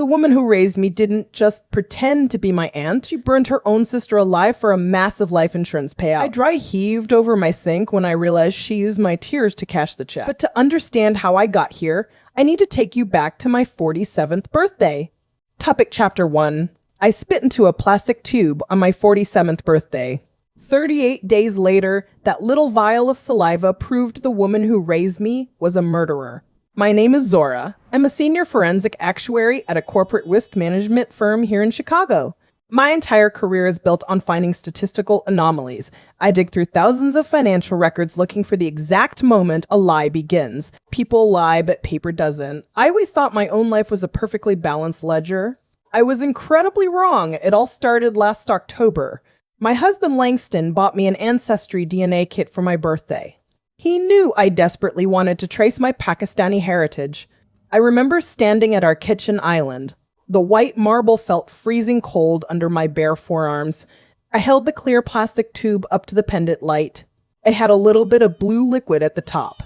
The woman who raised me didn't just pretend to be my aunt. She burned her own sister alive for a massive life insurance payout. I dry heaved over my sink when I realized she used my tears to cash the check. But to understand how I got here, I need to take you back to my 47th birthday. Topic Chapter 1. I spit into a plastic tube on my 47th birthday. 38 days later, that little vial of saliva proved the woman who raised me was a murderer. My name is Zora. I'm a senior forensic actuary at a corporate risk management firm here in Chicago. My entire career is built on finding statistical anomalies. I dig through thousands of financial records looking for the exact moment a lie begins. People lie, but paper doesn't. I always thought my own life was a perfectly balanced ledger. I was incredibly wrong. It all started last October. My husband Langston bought me an Ancestry DNA kit for my birthday. He knew I desperately wanted to trace my Pakistani heritage. I remember standing at our kitchen island. The white marble felt freezing cold under my bare forearms. I held the clear plastic tube up to the pendant light. It had a little bit of blue liquid at the top.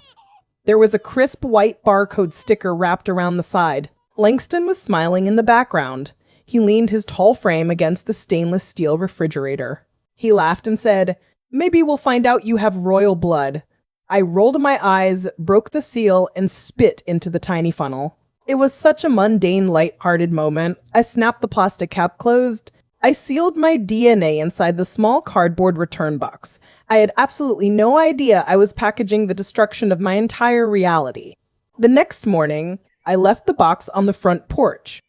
There was a crisp white barcode sticker wrapped around the side. Langston was smiling in the background. He leaned his tall frame against the stainless steel refrigerator. He laughed and said, "Maybe we'll find out you have royal blood." I rolled my eyes, broke the seal, and spit into the tiny funnel. It was such a mundane, light-hearted moment. I snapped the plastic cap closed. I sealed my DNA inside the small cardboard return box. I had absolutely no idea I was packaging the destruction of my entire reality. The next morning, I left the box on the front porch.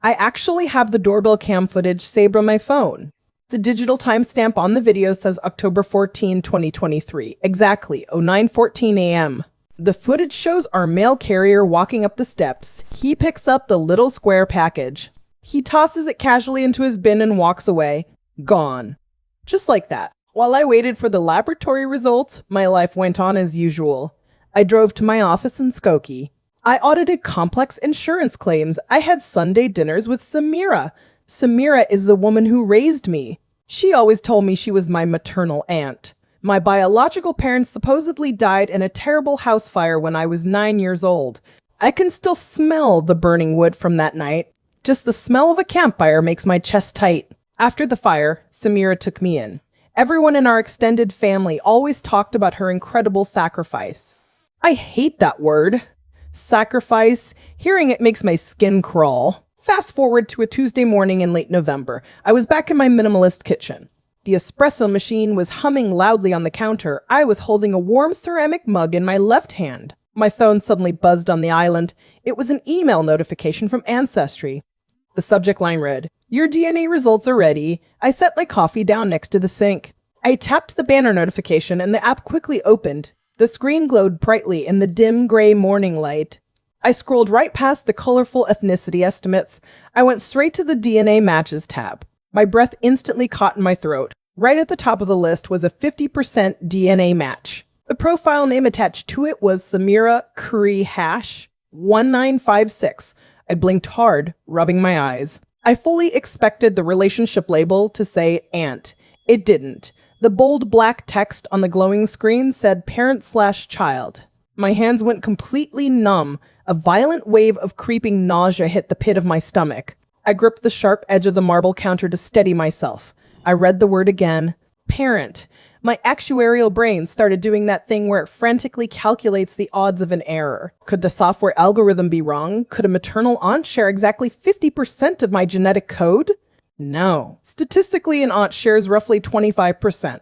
I actually have the doorbell cam footage saved on my phone. The digital timestamp on the video says October 14, 2023, exactly 09:14 a.m. The footage shows our mail carrier walking up the steps. He picks up the little square package. He tosses it casually into his bin and walks away. Gone. Just like that. While I waited for the laboratory results, my life went on as usual. I drove to my office in Skokie. I audited complex insurance claims. I had Sunday dinners with Samira. Samira is the woman who raised me. She always told me she was my maternal aunt. My biological parents supposedly died in a terrible house fire when I was 9 years old. I can still smell the burning wood from that night. Just the smell of a campfire makes my chest tight. After the fire, Samira took me in. Everyone in our extended family always talked about her incredible sacrifice. I hate that word. Sacrifice. Hearing it makes my skin crawl. Fast forward to a Tuesday morning in late November. I was back in my minimalist kitchen. The espresso machine was humming loudly on the counter. I was holding a warm ceramic mug in my left hand. My phone suddenly buzzed on the island. It was an email notification from Ancestry. The subject line read, "Your DNA results are ready." I set my coffee down next to the sink. I tapped the banner notification and the app quickly opened. The screen glowed brightly in the dim gray morning light. I scrolled right past the colorful ethnicity estimates. I went straight to the DNA matches tab. My breath instantly caught in my throat. Right at the top of the list was a 50% DNA match. The profile name attached to it was Samira Curry Hash 1956. I blinked hard, rubbing my eyes. I fully expected the relationship label to say aunt. It didn't. The bold black text on the glowing screen said parent/child. My hands went completely numb. A violent wave of creeping nausea hit the pit of my stomach. I gripped the sharp edge of the marble counter to steady myself. I read the word again. Parent. My actuarial brain started doing that thing where it frantically calculates the odds of an error. Could the software algorithm be wrong? Could a maternal aunt share exactly 50% of my genetic code? No. Statistically, an aunt shares roughly 25%.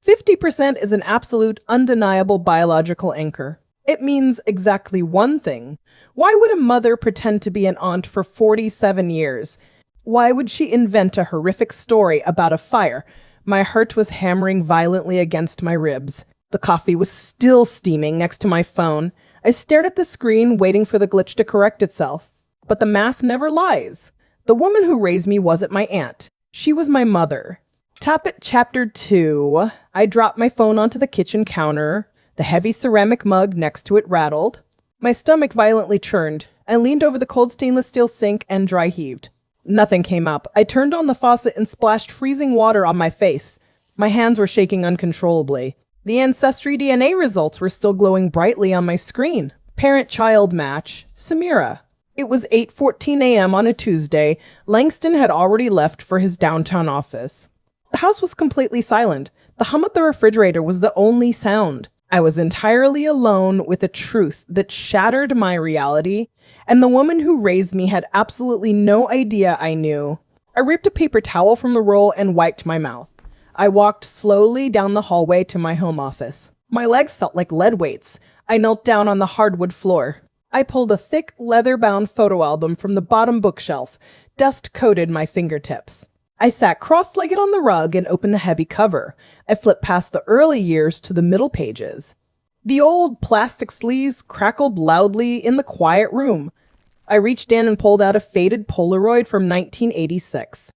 50% is an absolute, undeniable biological anchor. It means exactly one thing. Why would a mother pretend to be an aunt for 47 years? Why would she invent a horrific story about a fire? My heart was hammering violently against my ribs. The coffee was still steaming next to my phone. I stared at the screen, waiting for the glitch to correct itself. But the math never lies. The woman who raised me wasn't my aunt. She was my mother. Top at Chapter 2. I dropped my phone onto the kitchen counter. The heavy ceramic mug next to it rattled. My stomach violently churned. I leaned over the cold stainless steel sink and dry heaved. Nothing came up. I turned on the faucet and splashed freezing water on my face. My hands were shaking uncontrollably. The Ancestry DNA results were still glowing brightly on my screen. Parent-child match. Samira. It was 8:14 a.m. on a Tuesday. Langston had already left for his downtown office. The house was completely silent. The hum of the refrigerator was the only sound. I was entirely alone with a truth that shattered my reality, and the woman who raised me had absolutely no idea I knew. I ripped a paper towel from the roll and wiped my mouth. I walked slowly down the hallway to my home office. My legs felt like lead weights. I knelt down on the hardwood floor. I pulled a thick, leather-bound photo album from the bottom bookshelf. Dust coated my fingertips. I sat cross-legged on the rug and opened the heavy cover. I flipped past the early years to the middle pages. The old plastic sleeves crackled loudly in the quiet room. I reached in and pulled out a faded Polaroid from 1986.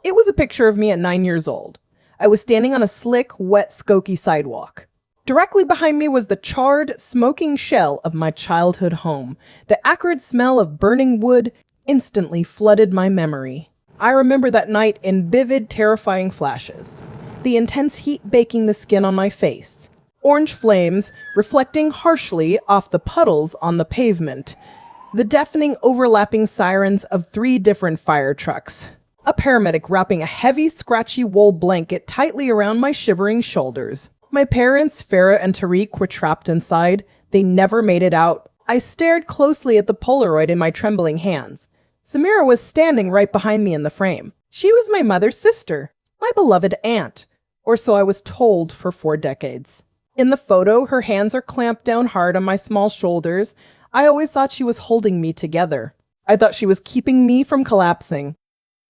It was a picture of me at 9 years old. I was standing on a slick, wet Skokie sidewalk. Directly behind me was the charred, smoking shell of my childhood home. The acrid smell of burning wood instantly flooded my memory. I remember that night in vivid, terrifying flashes. The intense heat baking the skin on my face. Orange flames reflecting harshly off the puddles on the pavement. The deafening overlapping sirens of 3 different fire trucks. A paramedic wrapping a heavy, scratchy wool blanket tightly around my shivering shoulders. My parents, Farah and Tariq, were trapped inside. They never made it out. I stared closely at the Polaroid in my trembling hands. Samira was standing right behind me in the frame. She was my mother's sister, my beloved aunt, or so I was told for 4 decades. In the photo, her hands are clamped down hard on my small shoulders. I always thought she was holding me together. I thought she was keeping me from collapsing.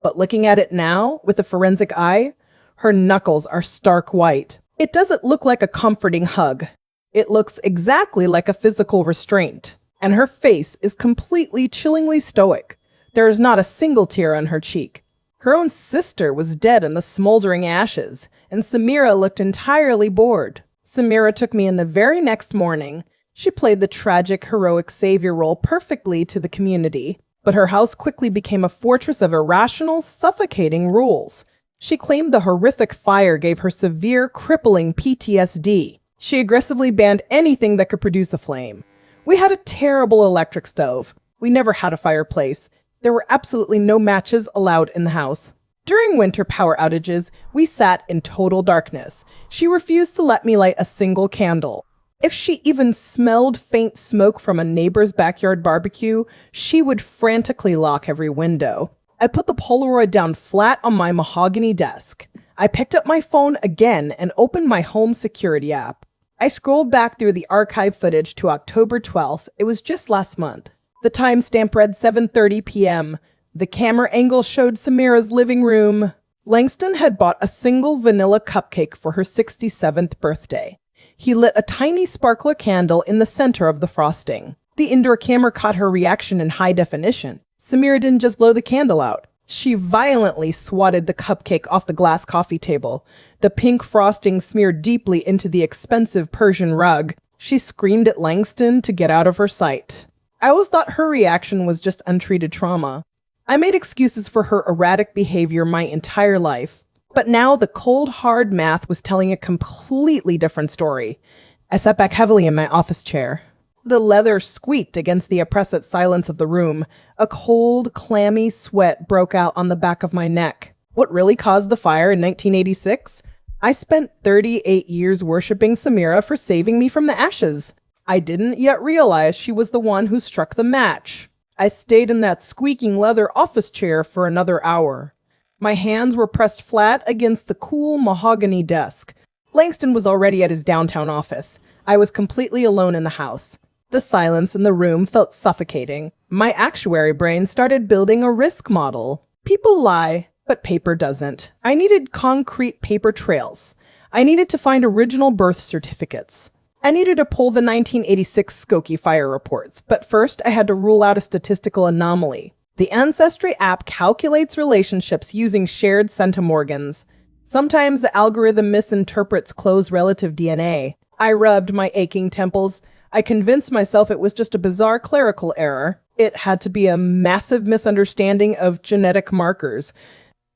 But looking at it now, with a forensic eye, her knuckles are stark white. It doesn't look like a comforting hug. It looks exactly like a physical restraint. And her face is completely chillingly stoic. There is not a single tear on her cheek. Her own sister was dead in the smoldering ashes, and Samira looked entirely bored. Samira took me in the very next morning. She played the tragic, heroic savior role perfectly to the community, but her house quickly became a fortress of irrational, suffocating rules. She claimed the horrific fire gave her severe, crippling PTSD. She aggressively banned anything that could produce a flame. We had a terrible electric stove. We never had a fireplace. There were absolutely no matches allowed in the house. During winter power outages, we sat in total darkness. She refused to let me light a single candle. If she even smelled faint smoke from a neighbor's backyard barbecue, she would frantically lock every window. I put the Polaroid down flat on my mahogany desk. I picked up my phone again and opened my home security app. I scrolled back through the archive footage to October 12th. It was just last month. The timestamp read 7:30 p.m. The camera angle showed Samira's living room. Langston had bought a single vanilla cupcake for her 67th birthday. He lit a tiny sparkler candle in the center of the frosting. The indoor camera caught her reaction in high definition. Samira didn't just blow the candle out. She violently swatted the cupcake off the glass coffee table. The pink frosting smeared deeply into the expensive Persian rug. She screamed at Langston to get out of her sight. I always thought her reaction was just untreated trauma. I made excuses for her erratic behavior my entire life. But now the cold, hard math was telling a completely different story. I sat back heavily in my office chair. The leather squeaked against the oppressive silence of the room. A cold, clammy sweat broke out on the back of my neck. What really caused the fire in 1986? I spent 38 years worshiping Samira for saving me from the ashes. I didn't yet realize she was the one who struck the match. I stayed in that squeaking leather office chair for another hour. My hands were pressed flat against the cool mahogany desk. Langston was already at his downtown office. I was completely alone in the house. The silence in the room felt suffocating. My actuary brain started building a risk model. People lie, but paper doesn't. I needed concrete paper trails. I needed to find original birth certificates. I needed to pull the 1986 Skokie fire reports, but first I had to rule out a statistical anomaly. The Ancestry app calculates relationships using shared centimorgans. Sometimes the algorithm misinterprets close relative DNA. I rubbed my aching temples. I convinced myself it was just a bizarre clerical error. It had to be a massive misunderstanding of genetic markers.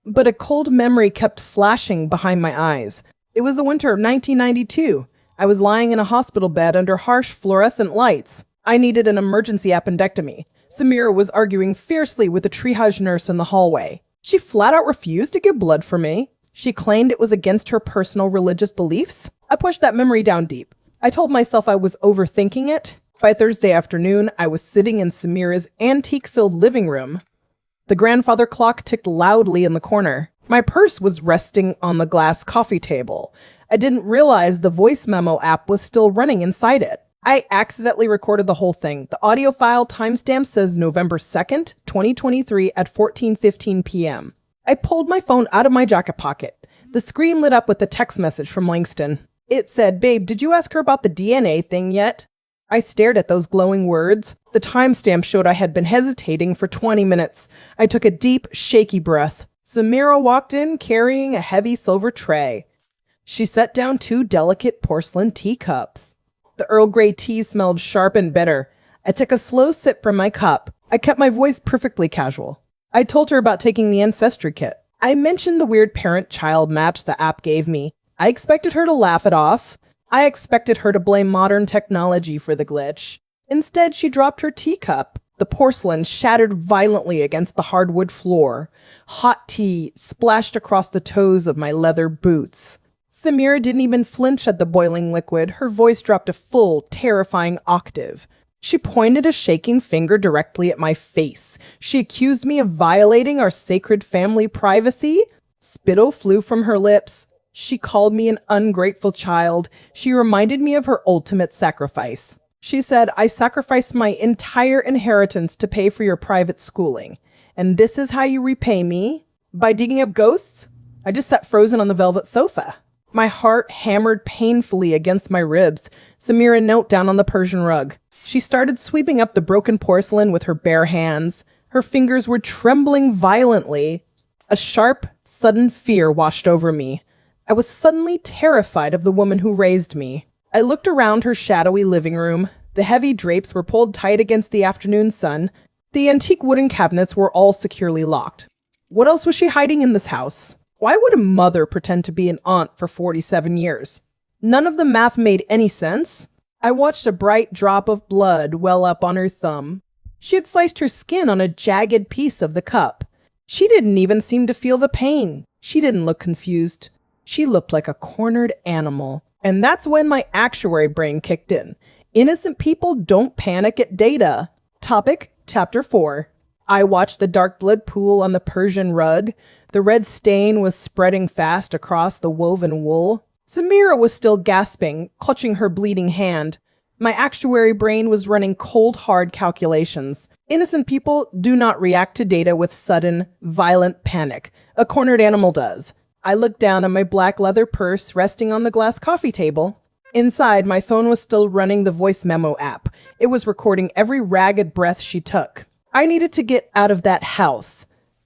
But a cold memory kept flashing behind my eyes. It was the winter of 1992. I was lying in a hospital bed under harsh fluorescent lights. I needed an emergency appendectomy. Samira was arguing fiercely with the triage nurse in the hallway. She flat out refused to give blood for me. She claimed it was against her personal religious beliefs. I pushed that memory down deep. I told myself I was overthinking it. By Thursday afternoon, I was sitting in Samira's antique-filled living room. The grandfather clock ticked loudly in the corner. My purse was resting on the glass coffee table. I didn't realize the voice memo app was still running inside it. I accidentally recorded the whole thing. The audio file timestamp says November 2nd, 2023 at 14:15 p.m. I pulled my phone out of my jacket pocket. The screen lit up with a text message from Langston. It said, "Babe, did you ask her about the DNA thing yet?" I stared at those glowing words. The timestamp showed I had been hesitating for 20 minutes. I took a deep, shaky breath. Samira walked in carrying a heavy silver tray. She set down 2 delicate porcelain teacups. The Earl Grey tea smelled sharp and bitter. I took a slow sip from my cup. I kept my voice perfectly casual. I told her about taking the ancestry kit. I mentioned the weird parent-child match the app gave me. I expected her to laugh it off. I expected her to blame modern technology for the glitch. Instead, she dropped her teacup. The porcelain shattered violently against the hardwood floor. Hot tea splashed across the toes of my leather boots. Samira didn't even flinch at the boiling liquid. Her voice dropped a full, terrifying octave. She pointed a shaking finger directly at my face. She accused me of violating our sacred family privacy. Spittle flew from her lips. She called me an ungrateful child. She reminded me of her ultimate sacrifice. She said, "I sacrificed my entire inheritance to pay for your private schooling. And this is how you repay me? By digging up ghosts?" I just sat frozen on the velvet sofa. My heart hammered painfully against my ribs. Samira knelt down on the Persian rug. She started sweeping up the broken porcelain with her bare hands. Her fingers were trembling violently. A sharp, sudden fear washed over me. I was suddenly terrified of the woman who raised me. I looked around her shadowy living room. The heavy drapes were pulled tight against the afternoon sun. The antique wooden cabinets were all securely locked. What else was she hiding in this house? Why would a mother pretend to be an aunt for 47 years? None of the math made any sense. I watched a bright drop of blood well up on her thumb. She had sliced her skin on a jagged piece of the cup. She didn't even seem to feel the pain. She didn't look confused. She looked like a cornered animal. And that's when my actuary brain kicked in. Innocent people don't panic at data. Topic, Chapter 4. I watched the dark blood pool on the Persian rug. The red stain was spreading fast across the woven wool. Samira was still gasping, clutching her bleeding hand. My actuary brain was running cold, hard calculations. Innocent people do not react to data with sudden, violent panic. A cornered animal does. I looked down at my black leather purse resting on the glass coffee table. Inside, my phone was still running the voice memo app. It was recording every ragged breath she took. I needed to get out of that house.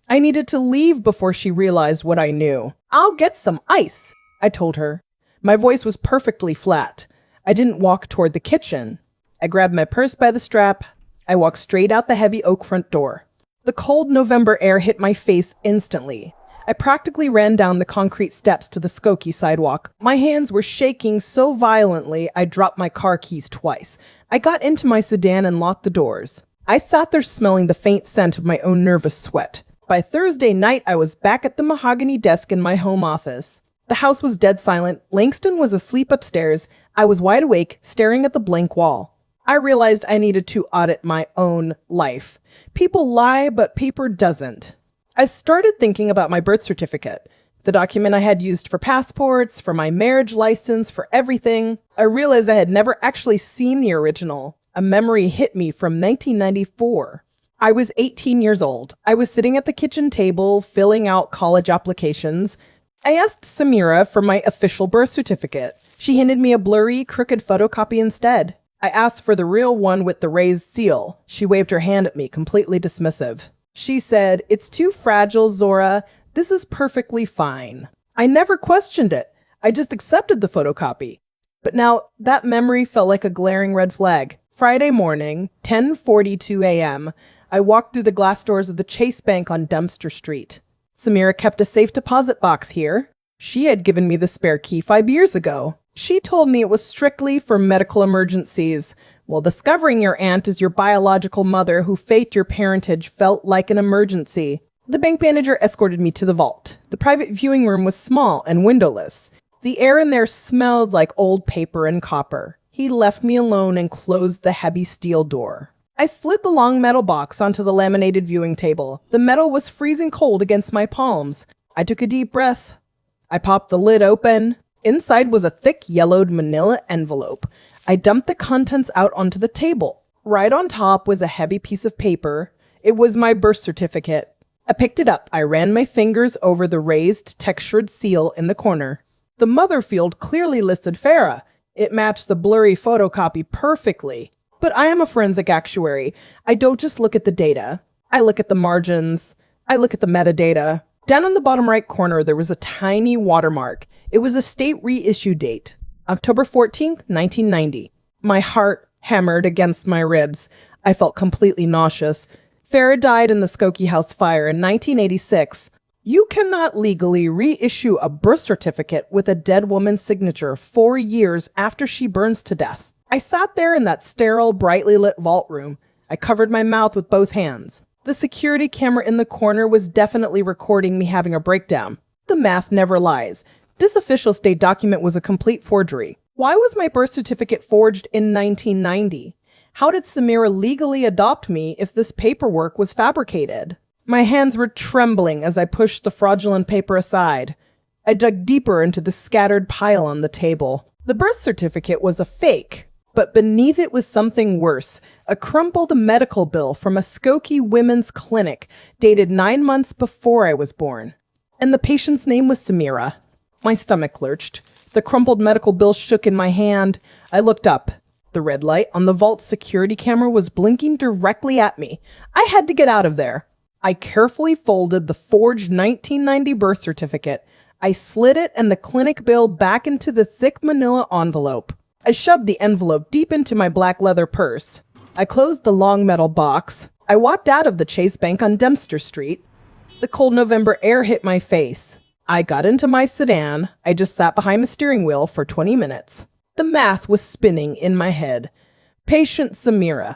I needed to leave before she realized what I knew. "I'll get some ice," I told her. My voice was perfectly flat. I didn't walk toward the kitchen. I grabbed my purse by the strap. I walked straight out the heavy oak front door. The cold November air hit my face instantly. I practically ran down the concrete steps to the Skokie sidewalk. My hands were shaking so violently I dropped my car keys twice. I got into my sedan and locked the doors. I sat there smelling the faint scent of my own nervous sweat. By Thursday night, I was back at the mahogany desk in my home office. The house was dead silent. Langston was asleep upstairs. I was wide awake, staring at the blank wall. I realized I needed to audit my own life. People lie, but paper doesn't. I started thinking about my birth certificate, the document I had used for passports, for my marriage license, for everything. I realized I had never actually seen the original. A memory hit me from 1994. I was 18 years old. I was sitting at the kitchen table, filling out college applications. I asked Samira for my official birth certificate. She handed me a blurry, crooked photocopy instead. I asked for the real one with the raised seal. She waved her hand at me, completely dismissive. She said, "It's too fragile, Zora. This is perfectly fine." I never questioned it. I just accepted the photocopy. But now that memory felt like a glaring red flag. Friday morning, 10:42 a.m., I walked through the glass doors of the Chase Bank on Dempster Street. Samira kept a safe deposit box here. She had given me the spare key 5 years ago. She told me it was strictly for medical emergencies. Well, discovering your aunt is your biological mother who faked your parentage felt like an emergency. The bank manager escorted me to the vault. The private viewing room was small and windowless. The air in there smelled like old paper and copper. He left me alone and closed the heavy steel door. I slid the long metal box onto the laminated viewing table. The metal was freezing cold against my palms. I took a deep breath. I popped the lid open. Inside was a thick yellowed manila envelope. I dumped the contents out onto the table. Right on top was a heavy piece of paper. It was my birth certificate. I picked it up. I ran my fingers over the raised, textured seal in the corner. The mother field clearly listed Farah. It matched the blurry photocopy perfectly. But I am a forensic actuary. I don't just look at the data. I look at the margins. I look at the metadata. Down in the bottom right corner, there was a tiny watermark. It was a state reissue date, October 14th, 1990. My heart hammered against my ribs. I felt completely nauseous. Farah died in the Skokie House fire in 1986. You cannot legally reissue a birth certificate with a dead woman's signature 4 years after she burns to death. I sat there in that sterile, brightly lit vault room. I covered my mouth with both hands. The security camera in the corner was definitely recording me having a breakdown. The math never lies. This official state document was a complete forgery. Why was my birth certificate forged in 1990? How did Samira legally adopt me if this paperwork was fabricated? My hands were trembling as I pushed the fraudulent paper aside. I dug deeper into the scattered pile on the table. The birth certificate was a fake. But beneath it was something worse, a crumpled medical bill from a Skokie women's clinic dated 9 months before I was born. And the patient's name was Samira. My stomach lurched. The crumpled medical bill shook in my hand. I looked up. The red light on the vault security camera was blinking directly at me. I had to get out of there. I carefully folded the forged 1990 birth certificate. I slid it and the clinic bill back into the thick manila envelope. I shoved the envelope deep into my black leather purse. I closed the long metal box. I walked out of the Chase Bank on Dempster Street. The cold November air hit my face. I got into my sedan. I just sat behind the steering wheel for 20 minutes. The math was spinning in my head. Patient Samira,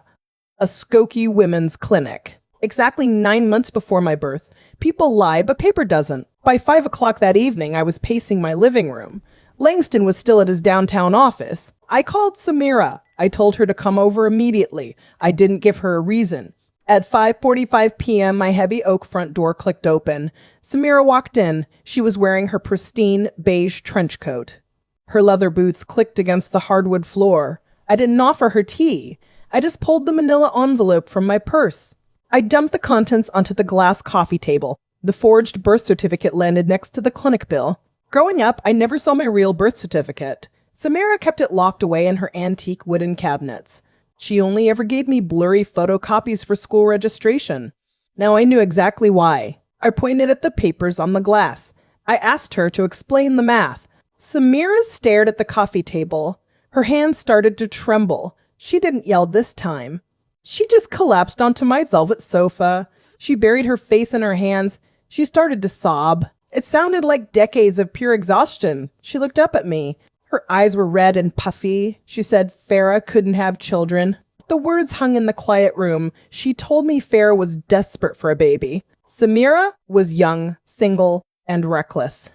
a Skokie women's clinic. Exactly 9 months before my birth. People lie, but paper doesn't. By 5 o'clock that evening, I was pacing my living room. Langston was still at his downtown office. I called Samira. I told her to come over immediately. I didn't give her a reason. At 5:45 p.m., my heavy oak front door clicked open. Samira walked in. She was wearing her pristine beige trench coat. Her leather boots clicked against the hardwood floor. I didn't offer her tea. I just pulled the manila envelope from my purse. I dumped the contents onto the glass coffee table. The forged birth certificate landed next to the clinic bill. Growing up, I never saw my real birth certificate. Samira kept it locked away in her antique wooden cabinets. She only ever gave me blurry photocopies for school registration. Now I knew exactly why. I pointed at the papers on the glass. I asked her to explain the math. Samira stared at the coffee table. Her hands started to tremble. She didn't yell this time. She just collapsed onto my velvet sofa. She buried her face in her hands. She started to sob. It sounded like decades of pure exhaustion. She looked up at me. Her eyes were red and puffy. She said Farah couldn't have children. The words hung in the quiet room. She told me Farah was desperate for a baby. Samira was young, single, and reckless.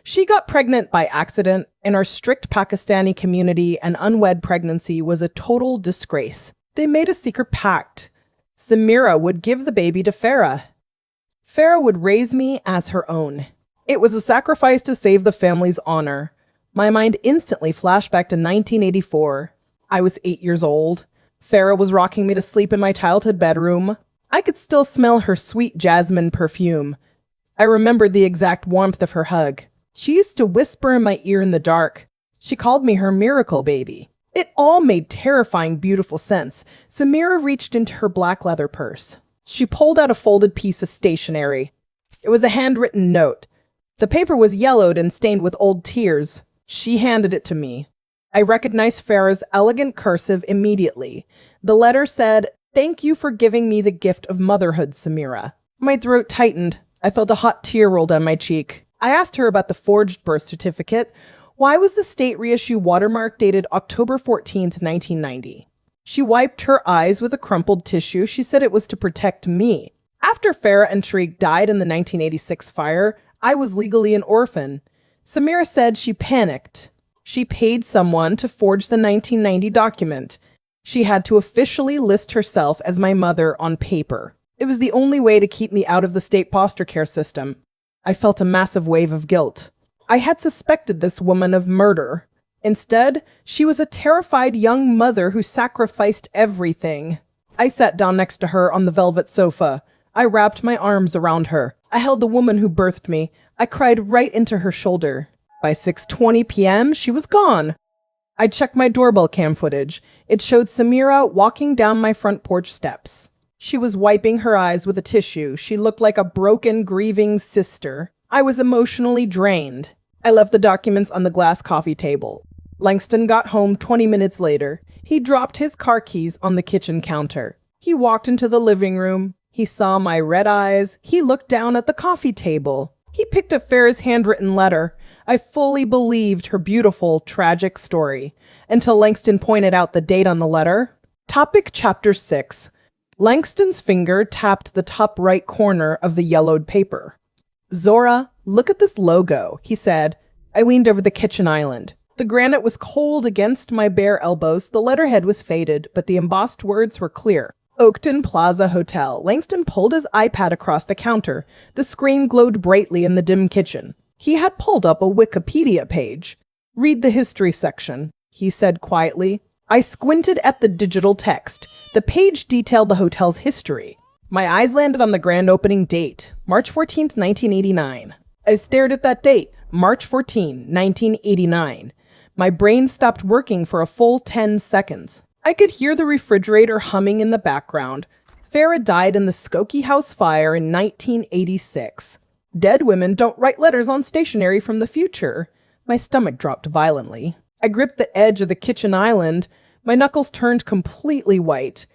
She got pregnant by accident. In our strict Pakistani community, an unwed pregnancy was a total disgrace. They made a secret pact. Samira would give the baby to Farah. Farah would raise me as her own. It was a sacrifice to save the family's honor. My mind instantly flashed back to 1984. I was 8 years old. Farah was rocking me to sleep in my childhood bedroom. I could still smell her sweet jasmine perfume. I remembered the exact warmth of her hug. She used to whisper in my ear in the dark. She called me her miracle baby. It all made terrifying, beautiful sense. Samira reached into her black leather purse. She pulled out a folded piece of stationery. It was a handwritten note. The paper was yellowed and stained with old tears. She handed it to me. I recognized Farah's elegant cursive immediately. The letter said, "Thank you for giving me the gift of motherhood, Samira." My throat tightened. I felt a hot tear roll down my cheek. I asked her about the forged birth certificate. Why was the state reissue watermark dated October 14th, 1990? She wiped her eyes with a crumpled tissue. She said it was to protect me. After Farah and Tariq died in the 1986 fire, I was legally an orphan. Samira said she panicked. She paid someone to forge the 1990 document. She had to officially list herself as my mother on paper. It was the only way to keep me out of the state foster care system. I felt a massive wave of guilt. I had suspected this woman of murder. Instead, she was a terrified young mother who sacrificed everything. I sat down next to her on the velvet sofa. I wrapped my arms around her. I held the woman who birthed me. I cried right into her shoulder. By 6:20 p.m., she was gone. I checked my doorbell cam footage. It showed Samira walking down my front porch steps. She was wiping her eyes with a tissue. She looked like a broken, grieving sister. I was emotionally drained. I left the documents on the glass coffee table. Langston got home 20 minutes later. He dropped his car keys on the kitchen counter. He walked into the living room. He saw my red eyes. He looked down at the coffee table. He picked up Farah's handwritten letter. I fully believed her beautiful, tragic story, until Langston pointed out the date on the letter. Topic Chapter 6. Langston's finger tapped the top right corner of the yellowed paper. "Zora, look at this logo," he said. I leaned over the kitchen island. The granite was cold against my bare elbows. The letterhead was faded, but the embossed words were clear. Oakton Plaza Hotel. Langston pulled his iPad across the counter. The screen glowed brightly in the dim kitchen. He had pulled up a Wikipedia page. "Read the history section," he said quietly. I squinted at the digital text. The page detailed the hotel's history. My eyes landed on the grand opening date, March 14th, 1989. I stared at that date, March 14, 1989. My brain stopped working for a full 10 seconds. I could hear the refrigerator humming in the background. Farah died in the Skokie House fire in 1986. Dead women don't write letters on stationery from the future. My stomach dropped violently. I gripped the edge of the kitchen island. My knuckles turned completely white.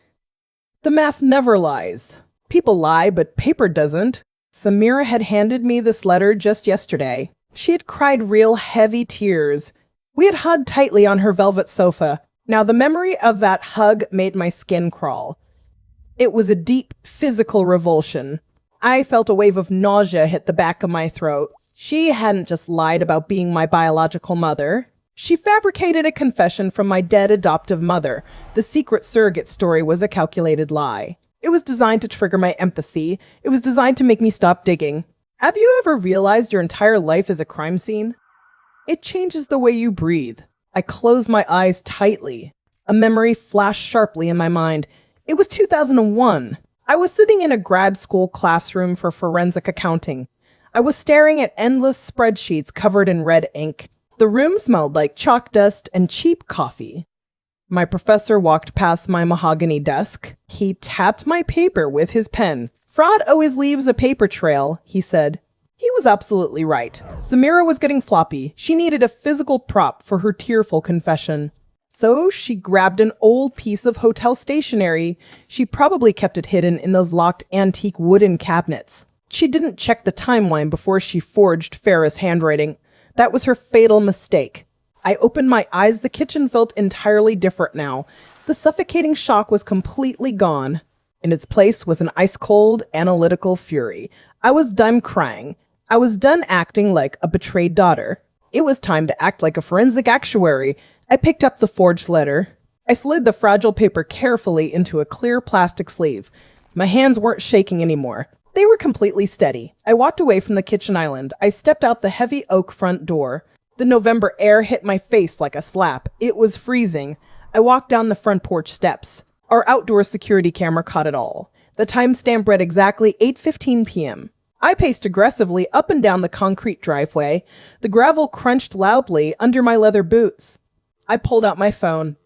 The math never lies. People lie, but paper doesn't. Samira had handed me this letter just yesterday. She had cried real heavy tears. We had hugged tightly on her velvet sofa. Now the memory of that hug made my skin crawl. It was a deep physical revulsion. I felt a wave of nausea hit the back of my throat. She hadn't just lied about being my biological mother. She fabricated a confession from my dead adoptive mother. The secret surrogate story was a calculated lie. It was designed to trigger my empathy. It was designed to make me stop digging. Have you ever realized your entire life is a crime scene? It changes the way you breathe. I closed my eyes tightly. A memory flashed sharply in my mind. It was 2001. I was sitting in a grad school classroom for forensic accounting. I was staring at endless spreadsheets covered in red ink. The room smelled like chalk dust and cheap coffee. My professor walked past my mahogany desk. He tapped my paper with his pen. "Fraud always leaves a paper trail," he said. He was absolutely right. Samira was getting sloppy. She needed a physical prop for her tearful confession. So she grabbed an old piece of hotel stationery. She probably kept it hidden in those locked antique wooden cabinets. She didn't check the timeline before she forged Farah's handwriting. That was her fatal mistake. I opened my eyes. The kitchen felt entirely different now. The suffocating shock was completely gone. In its place was an ice-cold, analytical fury. I was done crying. I was done acting like a betrayed daughter. It was time to act like a forensic actuary. I picked up the forged letter. I slid the fragile paper carefully into a clear plastic sleeve. My hands weren't shaking anymore. They were completely steady. I walked away from the kitchen island. I stepped out the heavy oak front door. The November air hit my face like a slap. It was freezing. I walked down the front porch steps. Our outdoor security camera caught it all. The timestamp read exactly 8:15 p.m. I paced aggressively up and down the concrete driveway. The gravel crunched loudly under my leather boots. I pulled out my phone.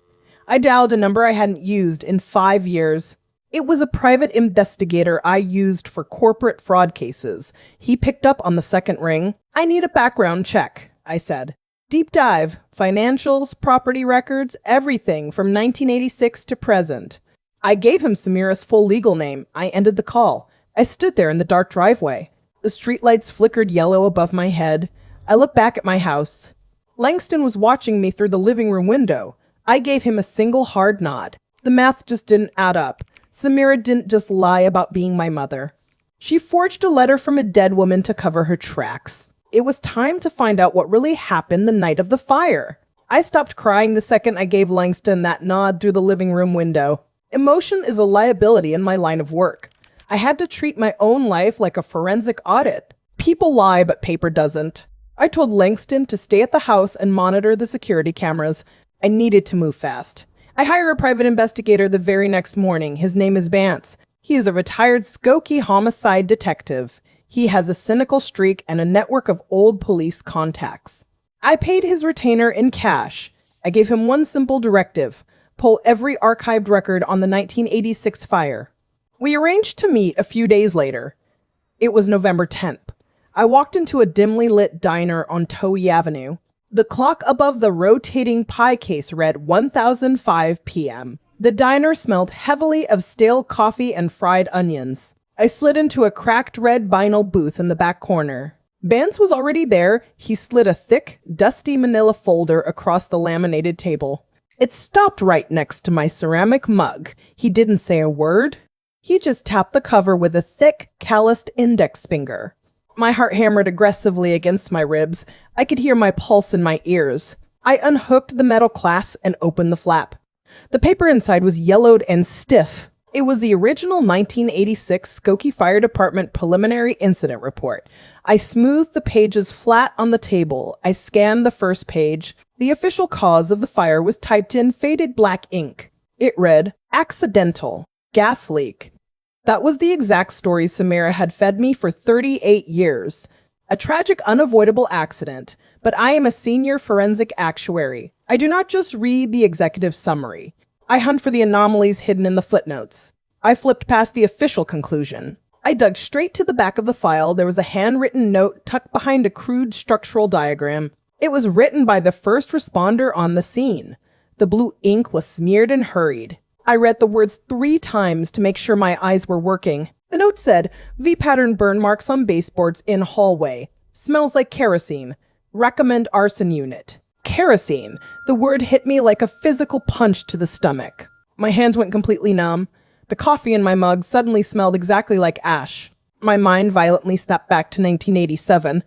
I dialed a number I hadn't used in 5 years. It was a private investigator I used for corporate fraud cases. He picked up on the second ring. "I need a background check," I said. "Deep dive, financials, property records, everything from 1986 to present." I gave him Samira's full legal name. I ended the call. I stood there in the dark driveway. The streetlights flickered yellow above my head. I looked back at my house. Langston was watching me through the living room window. I gave him a single hard nod. The math just didn't add up. Samira didn't just lie about being my mother. She forged a letter from a dead woman to cover her tracks. It was time to find out what really happened the night of the fire. I stopped crying the second I gave Langston that nod through the living room window. Emotion is a liability in my line of work. I had to treat my own life like a forensic audit. People lie, but paper doesn't. I told Langston to stay at the house and monitor the security cameras. I needed to move fast. I hired a private investigator the very next morning. His name is Vance. He is a retired Skokie homicide detective. He has a cynical streak and a network of old police contacts. I paid his retainer in cash. I gave him one simple directive: pull every archived record on the 1986 fire. We arranged to meet a few days later. It was November 10th. I walked into a dimly lit diner on Towie Avenue. The clock above the rotating pie case read 1005 p.m. The diner smelled heavily of stale coffee and fried onions. I slid into a cracked red vinyl booth in the back corner. Vance was already there. He slid a thick, dusty manila folder across the laminated table. It stopped right next to my ceramic mug. He didn't say a word. He just tapped the cover with a thick, calloused index finger. My heart hammered aggressively against my ribs. I could hear my pulse in my ears. I unhooked the metal clasp and opened the flap. The paper inside was yellowed and stiff. It was the original 1986 Skokie Fire Department Preliminary Incident Report. I smoothed the pages flat on the table. I scanned the first page. The official cause of the fire was typed in faded black ink. It read, "Accidental. Gas leak." That was the exact story Samira had fed me for 38 years. A tragic, unavoidable accident, but I am a senior forensic actuary. I do not just read the executive summary. I hunt for the anomalies hidden in the footnotes. I flipped past the official conclusion. I dug straight to the back of the file. There was a handwritten note tucked behind a crude structural diagram. It was written by the first responder on the scene. The blue ink was smeared and hurried. I read the words 3 times to make sure my eyes were working. The note said, V-pattern burn marks on baseboards in hallway. Smells like kerosene. Recommend arson unit. Kerosene. The word hit me like a physical punch to the stomach. My hands went completely numb. The coffee in my mug suddenly smelled exactly like ash. My mind violently snapped back to 1987.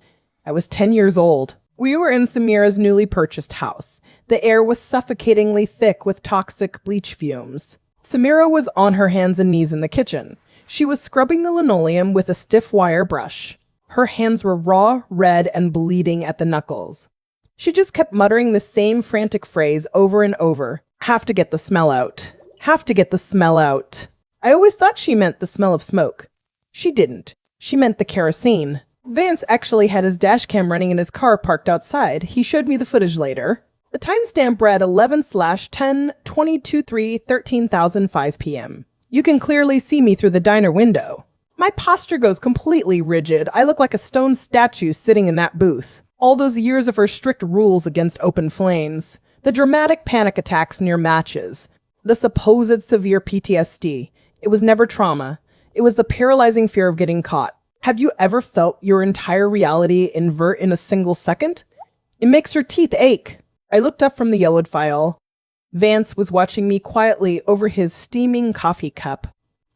I was 10 years old. We were in Samira's newly purchased house. The air was suffocatingly thick with toxic bleach fumes. Samira was on her hands and knees in the kitchen. She was scrubbing the linoleum with a stiff wire brush. Her hands were raw, red, and bleeding at the knuckles. She just kept muttering the same frantic phrase over and over. Have to get the smell out. Have to get the smell out. I always thought she meant the smell of smoke. She didn't. She meant the kerosene. Vance actually had his dash cam running in his car parked outside. He showed me the footage later. The timestamp read 11/10/22/3/13,005 p.m. You can clearly see me through the diner window. My posture goes completely rigid. I look like a stone statue sitting in that booth. All those years of her strict rules against open flames. The dramatic panic attacks near matches. The supposed severe PTSD. It was never trauma. It was the paralyzing fear of getting caught. Have you ever felt your entire reality invert in a single second? It makes your teeth ache. I looked up from the yellowed file. Vance was watching me quietly over his steaming coffee cup.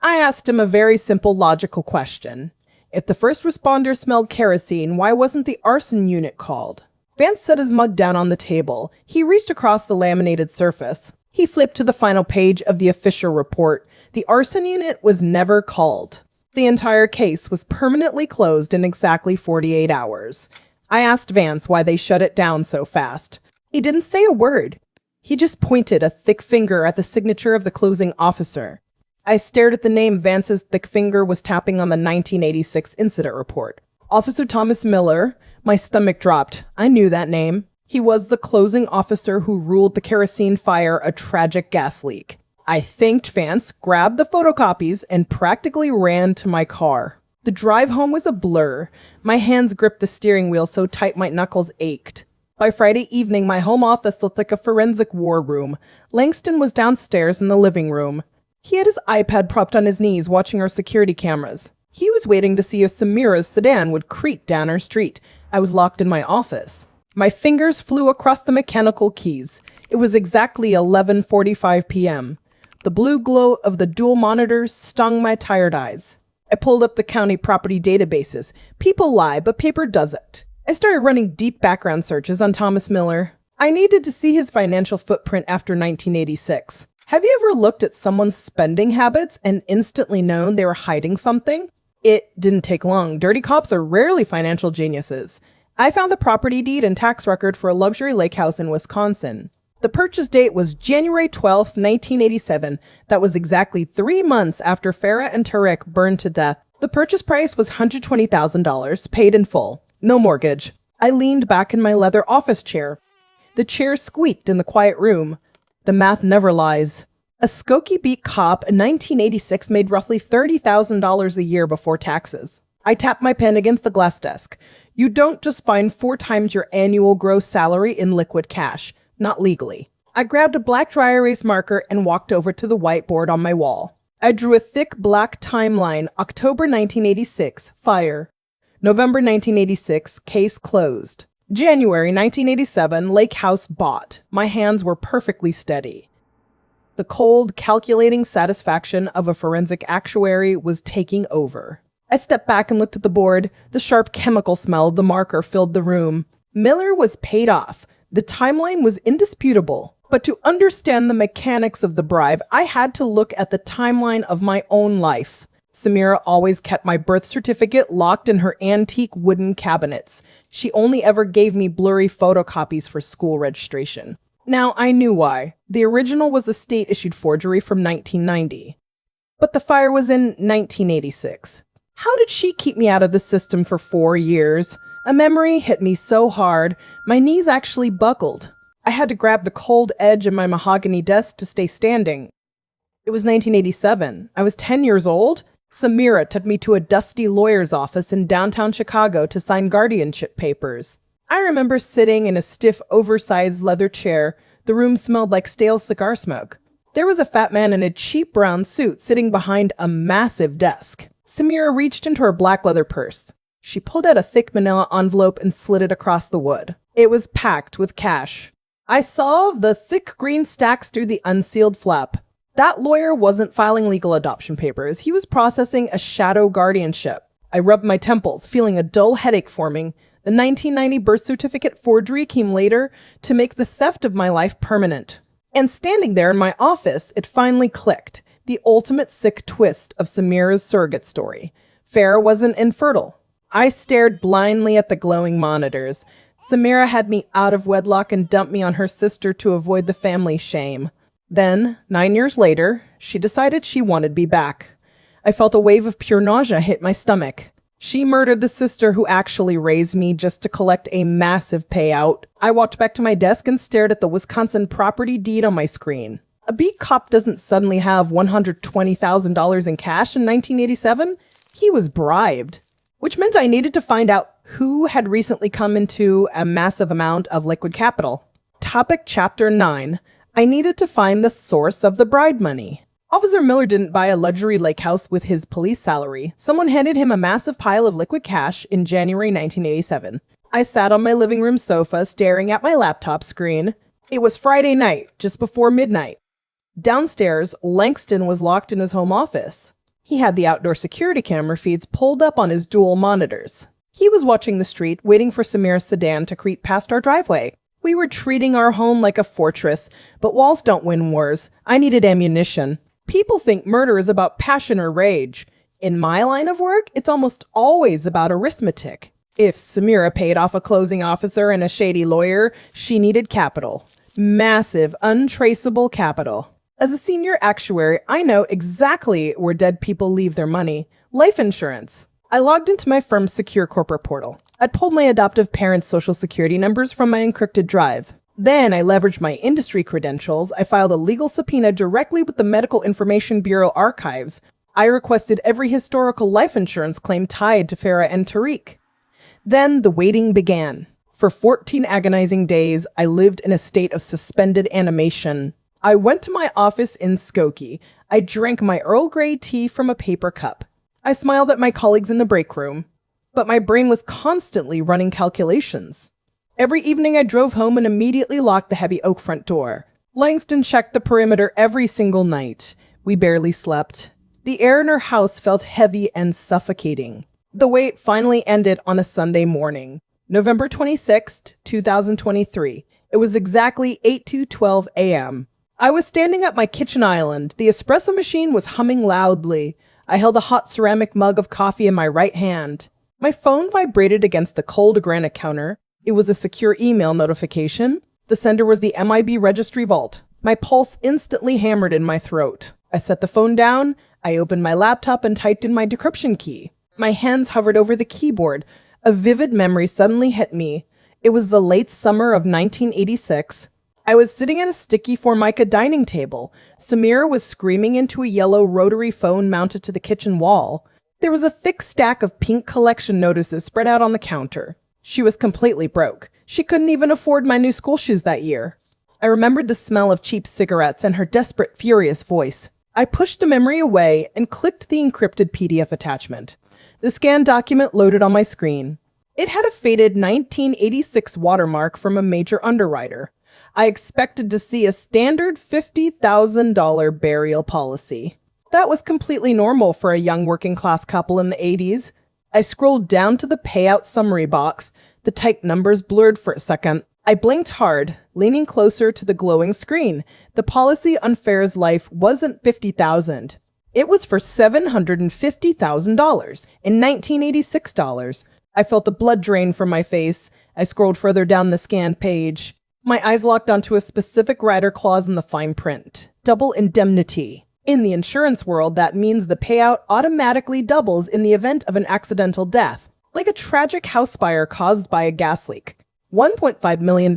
I asked him a very simple logical question. If the first responder smelled kerosene, why wasn't the arson unit called? Vance set his mug down on the table. He reached across the laminated surface. He flipped to the final page of the official report. The arson unit was never called. The entire case was permanently closed in exactly 48 hours. I asked Vance why they shut it down so fast. He didn't say a word. He just pointed a thick finger at the signature of the closing officer. I stared at the name Vance's thick finger was tapping on the 1986 incident report. Officer Thomas Miller. My stomach dropped. I knew that name. He was the closing officer who ruled the kerosene fire a tragic gas leak. I thanked Vance, grabbed the photocopies, and practically ran to my car. The drive home was a blur. My hands gripped the steering wheel so tight my knuckles ached. By Friday evening, my home office looked like a forensic war room. Langston was downstairs in the living room. He had his iPad propped on his knees watching our security cameras. He was waiting to see if Samira's sedan would creak down our street. I was locked in my office. My fingers flew across the mechanical keys. It was exactly 11:45 p.m. The blue glow of the dual monitors stung my tired eyes. I pulled up the county property databases. People lie, but paper doesn't. I started running deep background searches on Thomas Miller. I needed to see his financial footprint after 1986. Have you ever looked at someone's spending habits and instantly known they were hiding something? It didn't take long. Dirty cops are rarely financial geniuses. I found the property deed and tax record for a luxury lake house in Wisconsin. The purchase date was January 12, 1987. That was exactly 3 months after Farah and Tariq burned to death. The purchase price was $120,000, paid in full. No mortgage. I leaned back in my leather office chair. The chair squeaked in the quiet room. The math never lies. A Skokie Beat cop in 1986 made roughly $30,000 a year before taxes. I tapped my pen against the glass desk. You don't just find 4 times your annual gross salary in liquid cash. Not legally. I grabbed a black dry erase marker and walked over to the whiteboard on my wall. I drew a thick black timeline. October 1986, fire. November 1986, case closed. January 1987, lake house bought. My hands were perfectly steady. The cold, calculating satisfaction of a forensic actuary was taking over. I stepped back and looked at the board. The sharp chemical smell of the marker filled the room. Miller was paid off. The timeline was indisputable. But to understand the mechanics of the bribe, I had to look at the timeline of my own life. Samira always kept my birth certificate locked in her antique wooden cabinets. She only ever gave me blurry photocopies for school registration. Now, I knew why. The original was a state-issued forgery from 1990. But the fire was in 1986. How did she keep me out of the system for 4 years? A memory hit me so hard, my knees actually buckled. I had to grab the cold edge of my mahogany desk to stay standing. It was 1987. I was 10 years old. Samira took me to a dusty lawyer's office in downtown Chicago to sign guardianship papers. I remember sitting in a stiff, oversized leather chair. The room smelled like stale cigar smoke. There was a fat man in a cheap brown suit sitting behind a massive desk. Samira reached into her black leather purse. She pulled out a thick manila envelope and slid it across the wood. It was packed with cash. I saw the thick green stacks through the unsealed flap. That lawyer wasn't filing legal adoption papers. He was processing a shadow guardianship. I rubbed my temples, feeling a dull headache forming. The 1990 birth certificate forgery came later to make the theft of my life permanent. And standing there in my office, it finally clicked. The ultimate sick twist of Samira's surrogate story. Farah wasn't infertile. I stared blindly at the glowing monitors. Samira had me out of wedlock and dumped me on her sister to avoid the family shame. Then, 9 years later, she decided she wanted me back. I felt a wave of pure nausea hit my stomach. She murdered the sister who actually raised me just to collect a massive payout. I walked back to my desk and stared at the Wisconsin property deed on my screen. A beat cop doesn't suddenly have $120,000 in cash in 1987. He was bribed, which meant I needed to find out who had recently come into a massive amount of liquid capital. Topic Chapter 9. I needed to find the source of the bribe money. Officer Miller didn't buy a luxury lake house with his police salary. Someone handed him a massive pile of liquid cash in January 1987. I sat on my living room sofa staring at my laptop screen. It was Friday night, just before midnight. Downstairs, Langston was locked in his home office. He had the outdoor security camera feeds pulled up on his dual monitors. He was watching the street, waiting for Samira's sedan to creep past our driveway. We were treating our home like a fortress, but walls don't win wars. I needed ammunition. People think murder is about passion or rage. In my line of work, it's almost always about arithmetic. If Samira paid off a closing officer and a shady lawyer, she needed capital. Massive, untraceable capital. As a senior actuary, I know exactly where dead people leave their money. Life insurance. I logged into my firm's secure corporate portal. I'd pulled my adoptive parents' social security numbers from my encrypted drive. Then I leveraged my industry credentials. I filed a legal subpoena directly with the Medical Information Bureau archives. I requested every historical life insurance claim tied to Farah and Tariq. Then the waiting began. For 14 agonizing days, I lived in a state of suspended animation. I went to my office in Skokie. I drank my Earl Grey tea from a paper cup. I smiled at my colleagues in the break room. But my brain was constantly running calculations. Every evening I drove home and immediately locked the heavy oak front door. Langston checked the perimeter every single night. We barely slept. The air in her house felt heavy and suffocating. The wait finally ended on a Sunday morning, November 26th, 2023. It was exactly 8:12 a.m. I was standing at my kitchen island. The espresso machine was humming loudly. I held a hot ceramic mug of coffee in my right hand. My phone vibrated against the cold granite counter. It was a secure email notification. The sender was the MIB registry vault. My pulse instantly hammered in my throat. I set the phone down. I opened my laptop and typed in my decryption key. My hands hovered over the keyboard. A vivid memory suddenly hit me. It was the late summer of 1986. I was sitting at a sticky Formica dining table. Samira was screaming into a yellow rotary phone mounted to the kitchen wall. There was a thick stack of pink collection notices spread out on the counter. She was completely broke. She couldn't even afford my new school shoes that year. I remembered the smell of cheap cigarettes and her desperate, furious voice. I pushed the memory away and clicked the encrypted PDF attachment. The scanned document loaded on my screen. It had a faded 1986 watermark from a major underwriter. I expected to see a standard $50,000 burial policy. That was completely normal for a young working-class couple in the 80s. I scrolled down to the payout summary box. The typed numbers blurred for a second. I blinked hard, leaning closer to the glowing screen. The policy on Farah's life wasn't $50,000. It was for $750,000 in 1986 dollars. I felt the blood drain from my face. I scrolled further down the scanned page. My eyes locked onto a specific rider clause in the fine print. Double indemnity. In the insurance world, that means the payout automatically doubles in the event of an accidental death, like a tragic house fire caused by a gas leak. $1.5 million,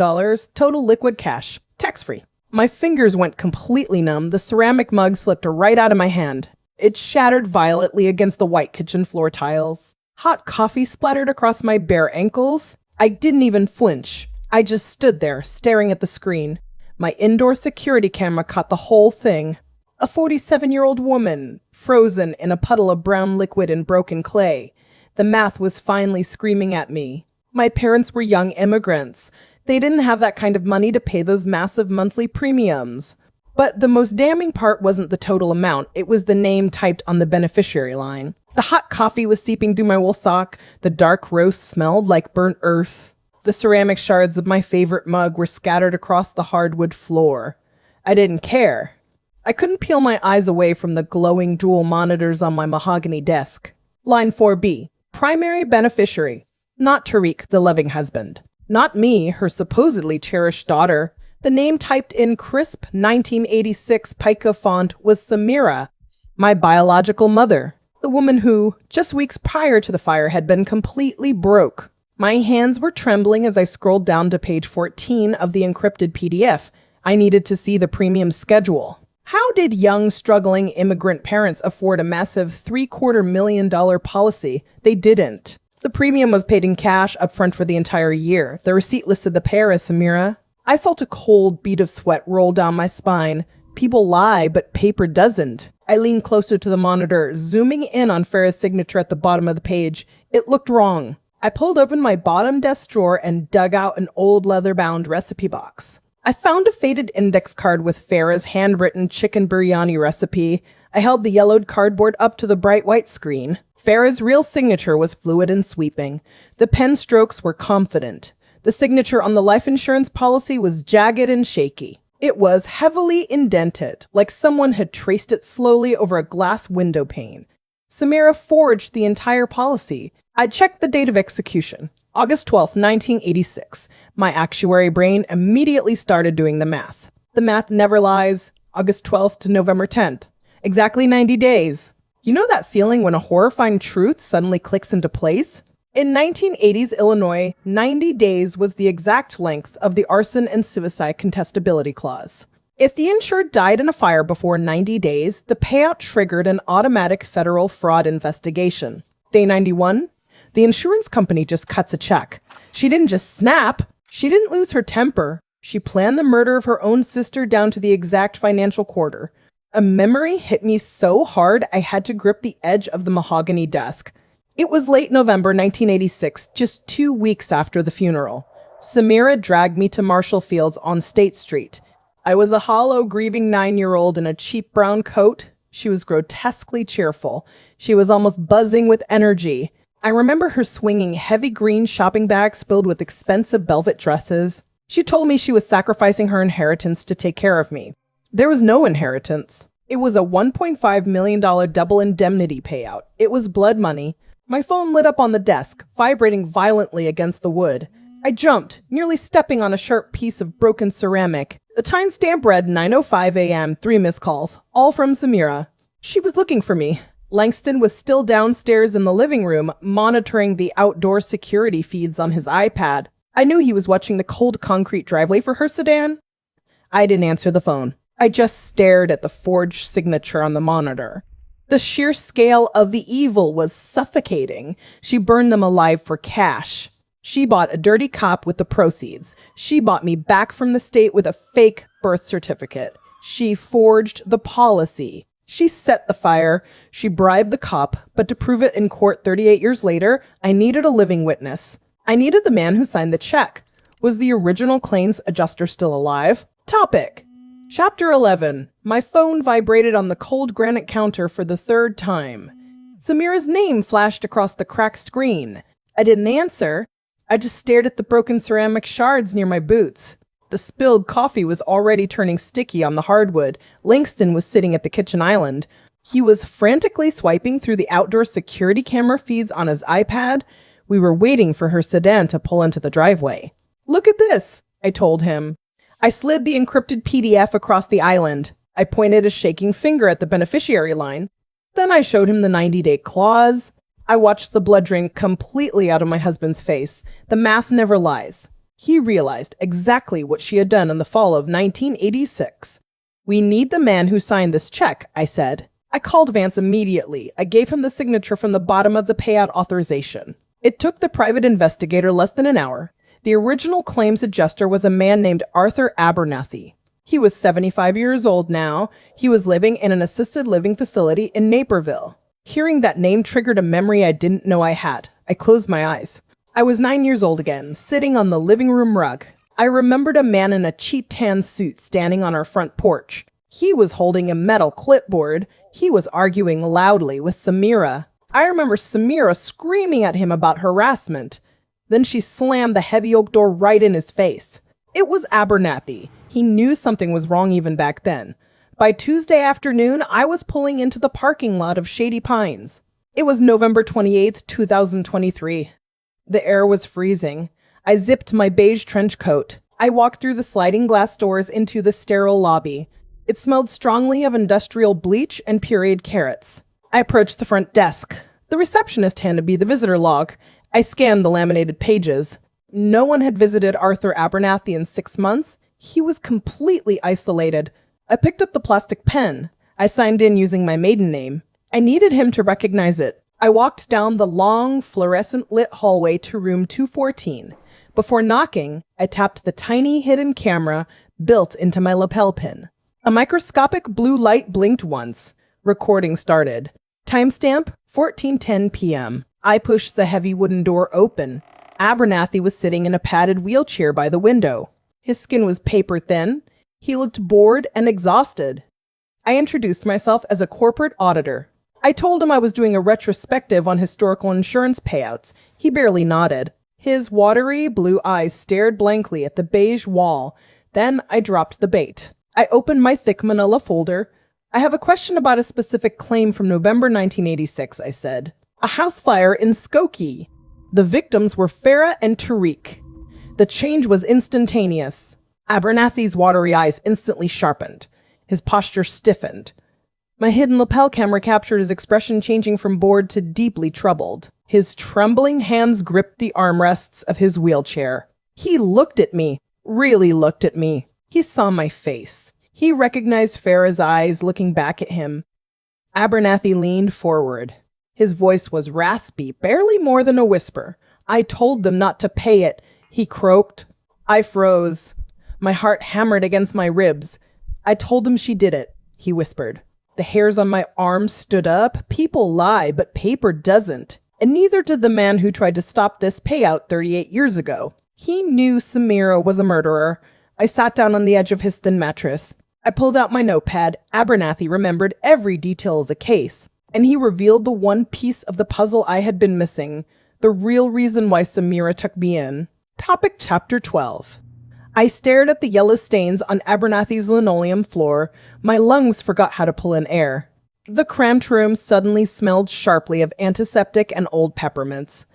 total liquid cash, tax-free. My fingers went completely numb. The ceramic mug slipped right out of my hand. It shattered violently against the white kitchen floor tiles. Hot coffee splattered across my bare ankles. I didn't even flinch. I just stood there, staring at the screen. My indoor security camera caught the whole thing. A 47-year-old woman, frozen in a puddle of brown liquid and broken clay. The math was finally screaming at me. My parents were young immigrants. They didn't have that kind of money to pay those massive monthly premiums. But the most damning part wasn't the total amount. It was the name typed on the beneficiary line. The hot coffee was seeping through my wool sock. The dark roast smelled like burnt earth. The ceramic shards of my favorite mug were scattered across the hardwood floor. I didn't care. I couldn't peel my eyes away from the glowing dual monitors on my mahogany desk. Line 4B. Primary beneficiary. Not Tariq, the loving husband. Not me, her supposedly cherished daughter. The name typed in crisp 1986 pica font was Samira, my biological mother. The woman who, just weeks prior to the fire, had been completely broke. My hands were trembling as I scrolled down to page 14 of the encrypted PDF. I needed to see the premium schedule. How did young, struggling immigrant parents afford a massive $750 million policy? They didn't. The premium was paid in cash upfront for the entire year. The receipt listed the pair as Samira. I felt a cold bead of sweat roll down my spine. People lie, but paper doesn't. I leaned closer to the monitor, zooming in on Farah's signature at the bottom of the page. It looked wrong. I pulled open my bottom desk drawer and dug out an old leather-bound recipe box. I found a faded index card with Farah's handwritten chicken biryani recipe. I held the yellowed cardboard up to the bright white screen. Farah's real signature was fluid and sweeping. The pen strokes were confident. The signature on the life insurance policy was jagged and shaky. It was heavily indented, like someone had traced it slowly over a glass window pane. Samira forged the entire policy. I checked the date of execution. August 12th, 1986. My actuary brain immediately started doing the math. The math never lies. August 12th to November 10th. Exactly 90 days. You know that feeling when a horrifying truth suddenly clicks into place? In 1980s Illinois, 90 days was the exact length of the arson and suicide contestability clause. If the insured died in a fire before 90 days, the payout triggered an automatic federal fraud investigation. Day 91, the insurance company just cuts a check. She didn't just snap. She didn't lose her temper. She planned the murder of her own sister down to the exact financial quarter. A memory hit me so hard I had to grip the edge of the mahogany desk. It was late November 1986, just 2 weeks after the funeral. Samira dragged me to Marshall Fields on State Street. I was a hollow, grieving 9-year-old in a cheap brown coat. She was grotesquely cheerful. She was almost buzzing with energy. I remember her swinging heavy green shopping bags filled with expensive velvet dresses. She told me she was sacrificing her inheritance to take care of me. There was no inheritance. It was a $1.5 million double indemnity payout. It was blood money. My phone lit up on the desk, vibrating violently against the wood. I jumped, nearly stepping on a sharp piece of broken ceramic. The timestamp read 9:05 a.m., 3 missed calls, all from Samira. She was looking for me. Langston was still downstairs in the living room, monitoring the outdoor security feeds on his iPad. I knew he was watching the cold concrete driveway for her sedan. I didn't answer the phone. I just stared at the forged signature on the monitor. The sheer scale of the evil was suffocating. She burned them alive for cash. She bought a dirty cop with the proceeds. She bought me back from the state with a fake birth certificate. She forged the policy. She set the fire. She bribed the cop, but to prove it in court 38 years later, I needed a living witness. I needed the man who signed the check. Was the original claims adjuster still alive? Topic. Chapter 11. My phone vibrated on the cold granite counter for the 3rd time. Samira's name flashed across the cracked screen. I didn't answer. I just stared at the broken ceramic shards near my boots. The spilled coffee was already turning sticky on the hardwood. Langston was sitting at the kitchen island. He was frantically swiping through the outdoor security camera feeds on his iPad. We were waiting for her sedan to pull into the driveway. Look at this, I told him. I slid the encrypted PDF across the island. I pointed a shaking finger at the beneficiary line. Then I showed him the 90-day clause. I watched the blood drain completely out of my husband's face. The math never lies. He realized exactly what she had done in the fall of 1986. We need the man who signed this check, I said. I called Vance immediately. I gave him the signature from the bottom of the payout authorization. It took the private investigator less than an hour. The original claims adjuster was a man named Arthur Abernathy. He was 75 years old now. He was living in an assisted living facility in Naperville. Hearing that name triggered a memory I didn't know I had. I closed my eyes. I was 9 years old again, sitting on the living room rug. I remembered a man in a cheap tan suit standing on our front porch. He was holding a metal clipboard. He was arguing loudly with Samira. I remember Samira screaming at him about harassment. Then she slammed the heavy oak door right in his face. It was Abernathy. He knew something was wrong even back then. By Tuesday afternoon, I was pulling into the parking lot of Shady Pines. It was November 28th, 2023. The air was freezing. I zipped my beige trench coat. I walked through the sliding glass doors into the sterile lobby. It smelled strongly of industrial bleach and pureed carrots. I approached the front desk. The receptionist handed me the visitor log. I scanned the laminated pages. No one had visited Arthur Abernathy in 6 months. He was completely isolated. I picked up the plastic pen. I signed in using my maiden name. I needed him to recognize it. I walked down the long, fluorescent-lit hallway to room 214. Before knocking, I tapped the tiny hidden camera built into my lapel pin. A microscopic blue light blinked once. Recording started. Timestamp 14:10 p.m. I pushed the heavy wooden door open. Abernathy was sitting in a padded wheelchair by the window. His skin was paper thin. He looked bored and exhausted. I introduced myself as a corporate auditor. I told him I was doing a retrospective on historical insurance payouts. He barely nodded. His watery blue eyes stared blankly at the beige wall. Then I dropped the bait. I opened my thick manila folder. I have a question about a specific claim from November 1986, I said. A house fire in Skokie. The victims were Farah and Tariq. The change was instantaneous. Abernathy's watery eyes instantly sharpened. His posture stiffened. My hidden lapel camera captured his expression changing from bored to deeply troubled. His trembling hands gripped the armrests of his wheelchair. He looked at me, really looked at me. He saw my face. He recognized Farah's eyes looking back at him. Abernathy leaned forward. His voice was raspy, barely more than a whisper. I told them not to pay it, he croaked. I froze. My heart hammered against my ribs. I told him she did it, he whispered. The hairs on my arms stood up. People lie, but paper doesn't. And neither did the man who tried to stop this payout 38 years ago. He knew Samira was a murderer. I sat down on the edge of his thin mattress. I pulled out my notepad. Abernathy remembered every detail of the case, and he revealed the one piece of the puzzle I had been missing, the real reason why Samira took me in. Topic Chapter 12. I stared at the yellow stains on Abernathy's linoleum floor. My lungs forgot how to pull in air. The cramped room suddenly smelled sharply of antiseptic and old peppermints.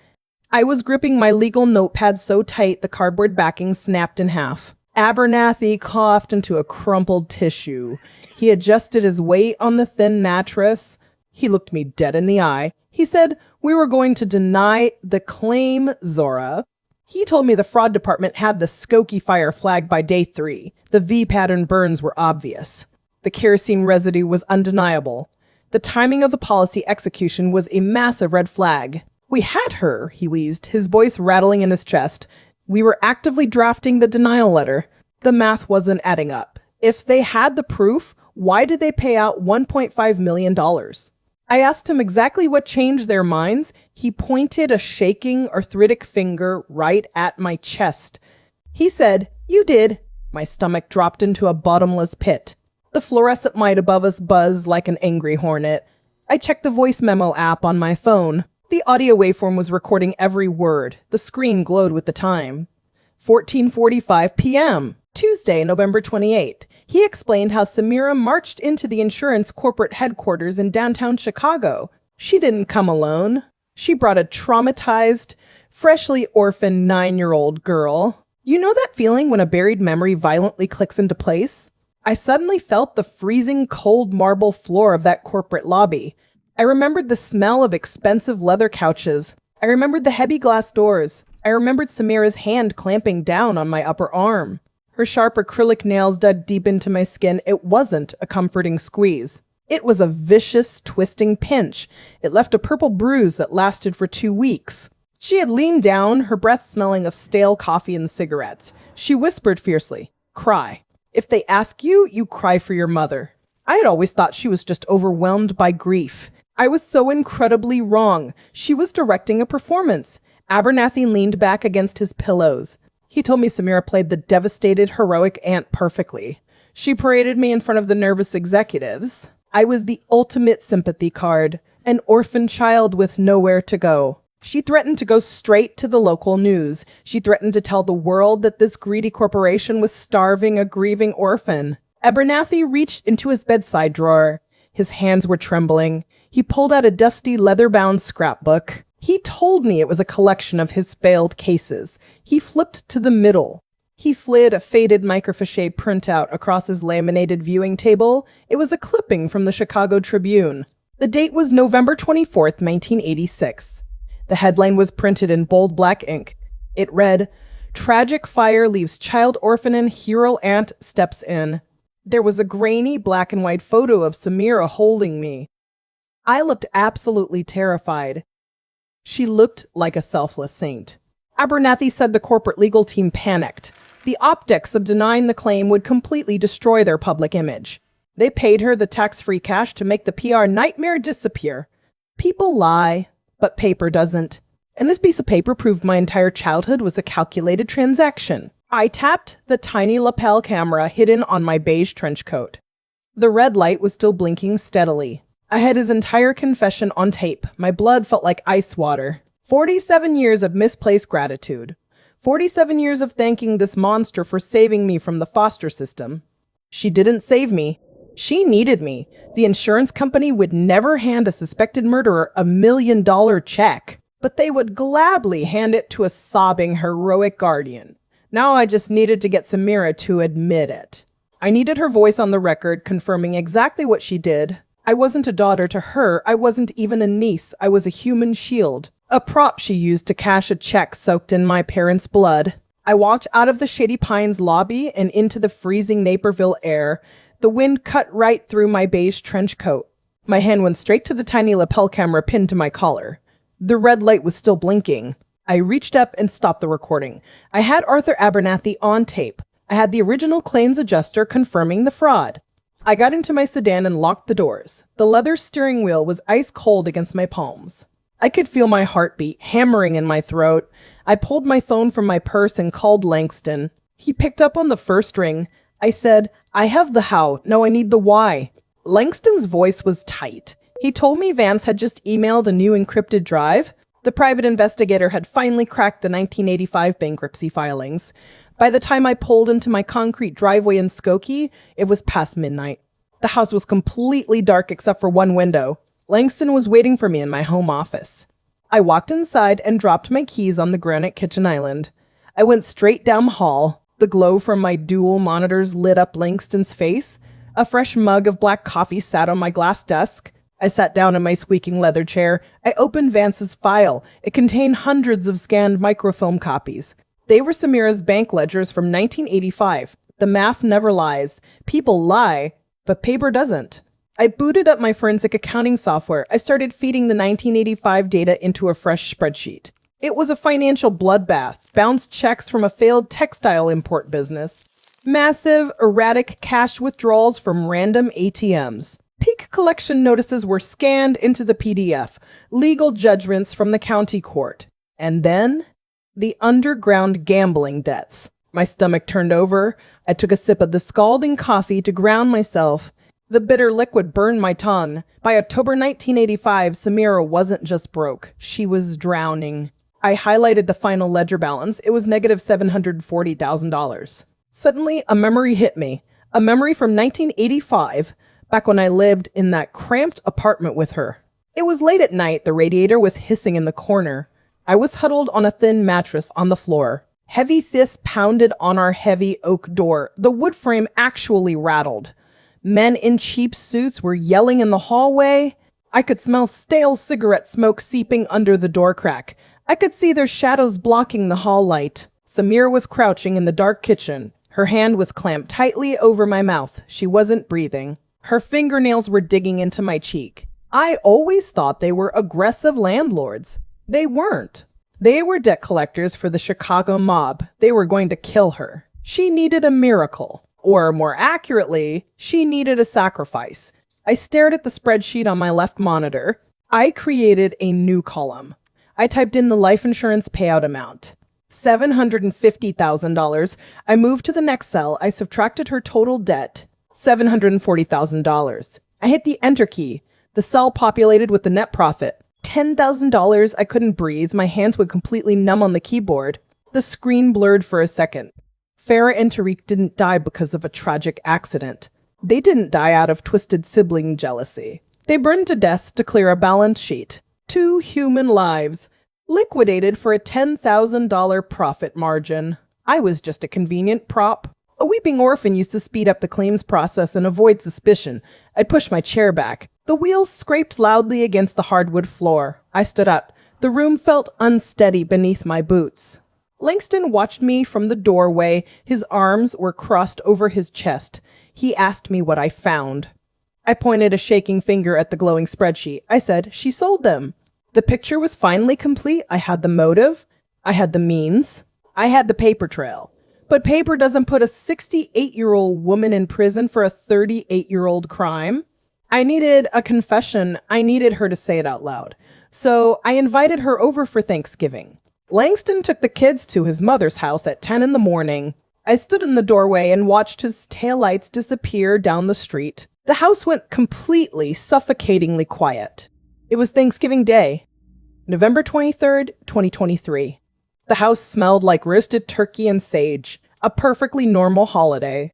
I was gripping my legal notepad so tight the cardboard backing snapped in half. Abernathy coughed into a crumpled tissue. He adjusted his weight on the thin mattress. He looked me dead in the eye. He said, "We were going to deny the claim, Zora." He told me the fraud department had the Skokie fire flagged by day 3. The V-pattern burns were obvious. The kerosene residue was undeniable. The timing of the policy execution was a massive red flag. "We had her," he wheezed, his voice rattling in his chest. "We were actively drafting the denial letter." The math wasn't adding up. If they had the proof, why did they pay out $1.5 million? I asked him exactly what changed their minds. He pointed a shaking, arthritic finger right at my chest. He said, "You did." My stomach dropped into a bottomless pit. The fluorescent light above us buzzed like an angry hornet. I checked the voice memo app on my phone. The audio waveform was recording every word. The screen glowed with the time. 14:45 p.m. Tuesday, November 28th. He explained how Samira marched into the insurance corporate headquarters in downtown Chicago. She didn't come alone. She brought a traumatized, freshly orphaned 9-year-old girl. You know that feeling when a buried memory violently clicks into place? I suddenly felt the freezing cold marble floor of that corporate lobby. I remembered the smell of expensive leather couches. I remembered the heavy glass doors. I remembered Samira's hand clamping down on my upper arm. Her sharp acrylic nails dug deep into my skin. It wasn't a comforting squeeze. It was a vicious, twisting pinch. It left a purple bruise that lasted for 2 weeks. She had leaned down, her breath smelling of stale coffee and cigarettes. She whispered fiercely, "Cry. If they ask you, you cry for your mother." I had always thought she was just overwhelmed by grief. I was so incredibly wrong. She was directing a performance. Abernathy leaned back against his pillows. He told me Samira played the devastated, heroic aunt perfectly. She paraded me in front of the nervous executives. I was the ultimate sympathy card, an orphan child with nowhere to go. She threatened to go straight to the local news. She threatened to tell the world that this greedy corporation was starving a grieving orphan. Abernathy reached into his bedside drawer. His hands were trembling. He pulled out a dusty, leather-bound scrapbook. He told me it was a collection of his failed cases. He flipped to the middle. He slid a faded microfiche printout across his laminated viewing table. It was a clipping from the Chicago Tribune. The date was November 24th, 1986. The headline was printed in bold black ink. It read, "Tragic fire leaves child orphan and hero aunt steps in." There was a grainy black and white photo of Samira holding me. I looked absolutely terrified. She looked like a selfless saint. Abernathy said the corporate legal team panicked. The optics of denying the claim would completely destroy their public image. They paid her the tax-free cash to make the PR nightmare disappear. People lie, but paper doesn't. And this piece of paper proved my entire childhood was a calculated transaction. I tapped the tiny lapel camera hidden on my beige trench coat. The red light was still blinking steadily. I had his entire confession on tape. My blood felt like ice water. 47 years of misplaced gratitude. 47 years of thanking this monster for saving me from the foster system. She didn't save me. She needed me. The insurance company would never hand a suspected murderer $1 million check, but they would gladly hand it to a sobbing, heroic guardian. Now I just needed to get Samira to admit it. I needed her voice on the record confirming exactly what she did. I wasn't a daughter to her. I wasn't even a niece. I was a human shield, a prop she used to cash a check soaked in my parents' blood. I walked out of the Shady Pines lobby and into the freezing Naperville air. The wind cut right through my beige trench coat. My hand went straight to the tiny lapel camera pinned to my collar. The red light was still blinking. I reached up and stopped the recording. I had Arthur Abernathy on tape. I had the original claims adjuster confirming the fraud. I got into my sedan and locked the doors. The leather steering wheel was ice cold against my palms. I could feel my heartbeat hammering in my throat. I pulled my phone from my purse and called Langston. He picked up on the first ring. I said, I have the how, no, I need the why. Langston's voice was tight. He told me Vance had just emailed a new encrypted drive. The private investigator had finally cracked the 1985 bankruptcy filings. By the time I pulled into my concrete driveway in Skokie, it was past midnight. The house was completely dark except for one window. Langston was waiting for me in my home office. I walked inside and dropped my keys on the granite kitchen island. I went straight down the hall. The glow from my dual monitors lit up Langston's face. A fresh mug of black coffee sat on my glass desk. I sat down in my squeaking leather chair. I opened Vance's file. It contained hundreds of scanned microfilm copies. They were Samira's bank ledgers from 1985. The math never lies. People lie, but paper doesn't. I booted up my forensic accounting software. I started feeding the 1985 data into a fresh spreadsheet. It was a financial bloodbath, bounced checks from a failed textile import business, massive, erratic cash withdrawals from random ATMs. Peak collection notices were scanned into the PDF, legal judgments from the county court, and then the underground gambling debts. My stomach turned over. I took a sip of the scalding coffee to ground myself. The bitter liquid burned my tongue. By October 1985, Samira wasn't just broke. She was drowning. I highlighted the final ledger balance. It was negative $740,000. Suddenly, a memory hit me. A memory from 1985, back when I lived in that cramped apartment with her. It was late at night. The radiator was hissing in the corner. I was huddled on a thin mattress on the floor. Heavy fists pounded on our heavy oak door. The wood frame actually rattled. Men in cheap suits were yelling in the hallway. I could smell stale cigarette smoke seeping under the door crack. I could see their shadows blocking the hall light. Samira was crouching in the dark kitchen. Her hand was clamped tightly over my mouth. She wasn't breathing. Her fingernails were digging into my cheek. I always thought they were aggressive landlords. They weren't. They were debt collectors for the Chicago mob. They were going to kill her. She needed a miracle. Or more accurately, she needed a sacrifice. I stared at the spreadsheet on my left monitor. I created a new column. I typed in the life insurance payout amount. $750,000. I moved to the next cell. I subtracted her total debt. $740,000. I hit the enter key. The cell populated with the net profit. $10,000. I couldn't breathe. My hands would completely numb on the keyboard. The screen blurred for a second. Farah and Tariq didn't die because of a tragic accident. They didn't die out of twisted sibling jealousy. They burned to death to clear a balance sheet. 2 human lives, liquidated for a $10,000 profit margin. I was just a convenient prop. A weeping orphan used to speed up the claims process and avoid suspicion. I'd push my chair back. The wheels scraped loudly against the hardwood floor. I stood up. The room felt unsteady beneath my boots. Langston watched me from the doorway. His arms were crossed over his chest. He asked me what I found. I pointed a shaking finger at the glowing spreadsheet. I said, she sold them. The picture was finally complete. I had the motive. I had the means. I had the paper trail. But paper doesn't put a 68-year-old woman in prison for a 38-year-old crime. I needed a confession. I needed her to say it out loud. So I invited her over for Thanksgiving. Langston took the kids to his mother's house at 10 in the morning. I stood in the doorway and watched his taillights disappear down the street. The house went completely, suffocatingly quiet. It was Thanksgiving Day, November 23rd, 2023. The house smelled like roasted turkey and sage, a perfectly normal holiday.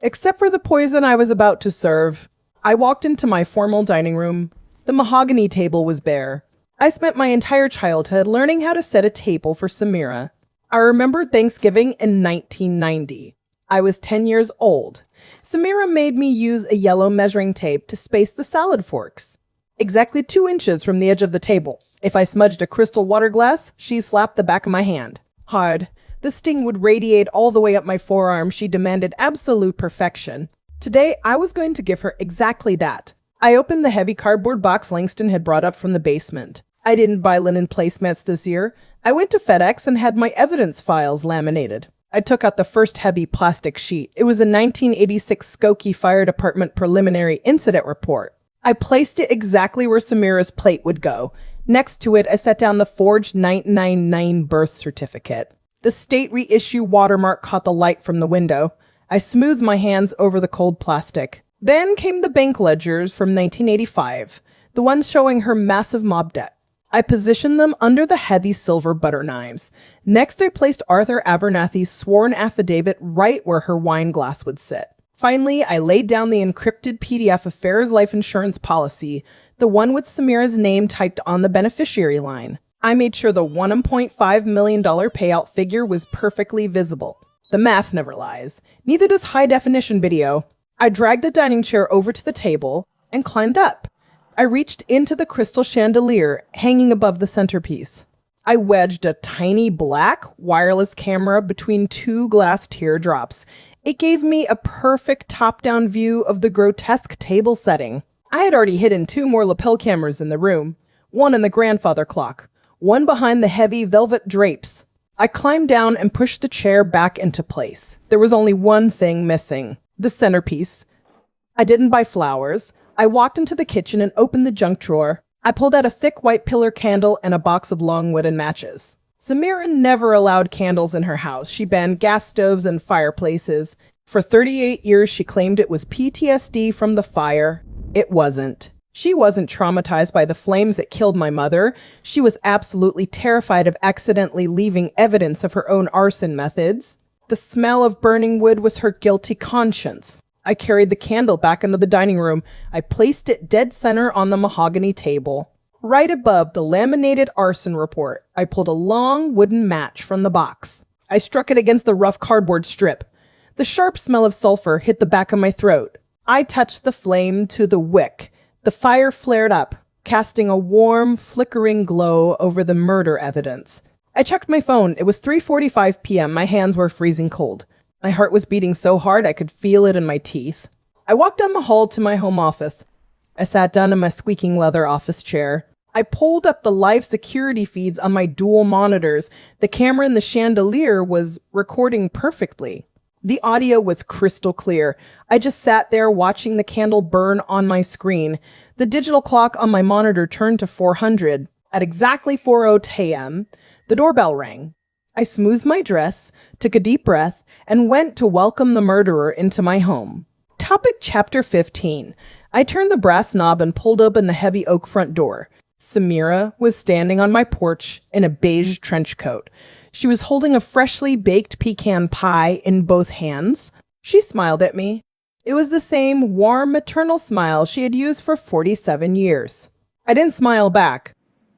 Except for the poison I was about to serve. I walked into my formal dining room. The mahogany table was bare. I spent my entire childhood learning how to set a table for Samira. I remember Thanksgiving in 1990. I was 10 years old. Samira made me use a yellow measuring tape to space the salad forks. Exactly 2 inches from the edge of the table. If I smudged a crystal water glass, she slapped the back of my hand. Hard. The sting would radiate all the way up my forearm. She demanded absolute perfection. Today, I was going to give her exactly that. I opened the heavy cardboard box Langston had brought up from the basement. I didn't buy linen placemats this year. I went to FedEx and had my evidence files laminated. I took out the first heavy plastic sheet. It was a 1986 Skokie Fire Department preliminary incident report. I placed it exactly where Samira's plate would go. Next to it, I set down the forged 999 birth certificate. The state reissue watermark caught the light from the window. I smoothed my hands over the cold plastic. Then came the bank ledgers from 1985, the ones showing her massive mob debt. I positioned them under the heavy silver butter knives. Next, I placed Arthur Abernathy's sworn affidavit right where her wine glass would sit. Finally, I laid down the encrypted PDF of Farrah's life insurance policy, the one with Samira's name typed on the beneficiary line. I made sure the $1.5 million payout figure was perfectly visible. The math never lies. Neither does high-definition video. I dragged the dining chair over to the table and climbed up. I reached into the crystal chandelier hanging above the centerpiece. I wedged a tiny black wireless camera between two glass teardrops. It gave me a perfect top-down view of the grotesque table setting. I had already hidden two more lapel cameras in the room, one in the grandfather clock, one behind the heavy velvet drapes. I climbed down and pushed the chair back into place. There was only one thing missing, the centerpiece. I didn't buy flowers. I walked into the kitchen and opened the junk drawer. I pulled out a thick white pillar candle and a box of long wooden matches. Samira never allowed candles in her house. She banned gas stoves and fireplaces. For 38 years, she claimed it was PTSD from the fire. It wasn't. She wasn't traumatized by the flames that killed my mother. She was absolutely terrified of accidentally leaving evidence of her own arson methods. The smell of burning wood was her guilty conscience. I carried the candle back into the dining room. I placed it dead center on the mahogany table. Right above the laminated arson report, I pulled a long wooden match from the box. I struck it against the rough cardboard strip. The sharp smell of sulfur hit the back of my throat. I touched the flame to the wick. The fire flared up, casting a warm, flickering glow over the murder evidence. I checked my phone. It was 3:45 p.m. My hands were freezing cold. My heart was beating so hard I could feel it in my teeth. I walked down the hall to my home office. I sat down in my squeaking leather office chair. I pulled up the live security feeds on my dual monitors. The camera in the chandelier was recording perfectly. The audio was crystal clear. I just sat there watching the candle burn on my screen. The digital clock on my monitor turned to 400. At exactly 4:00 a.m., the doorbell rang. I smoothed my dress, took a deep breath, and went to welcome the murderer into my home. Topic Chapter 15. I turned the brass knob and pulled open the heavy oak front door. Samira was standing on my porch in a beige trench coat. She was holding a freshly baked pecan pie in both hands. She smiled at me. It was the same warm maternal smile she had used for 47 years. I didn't smile back.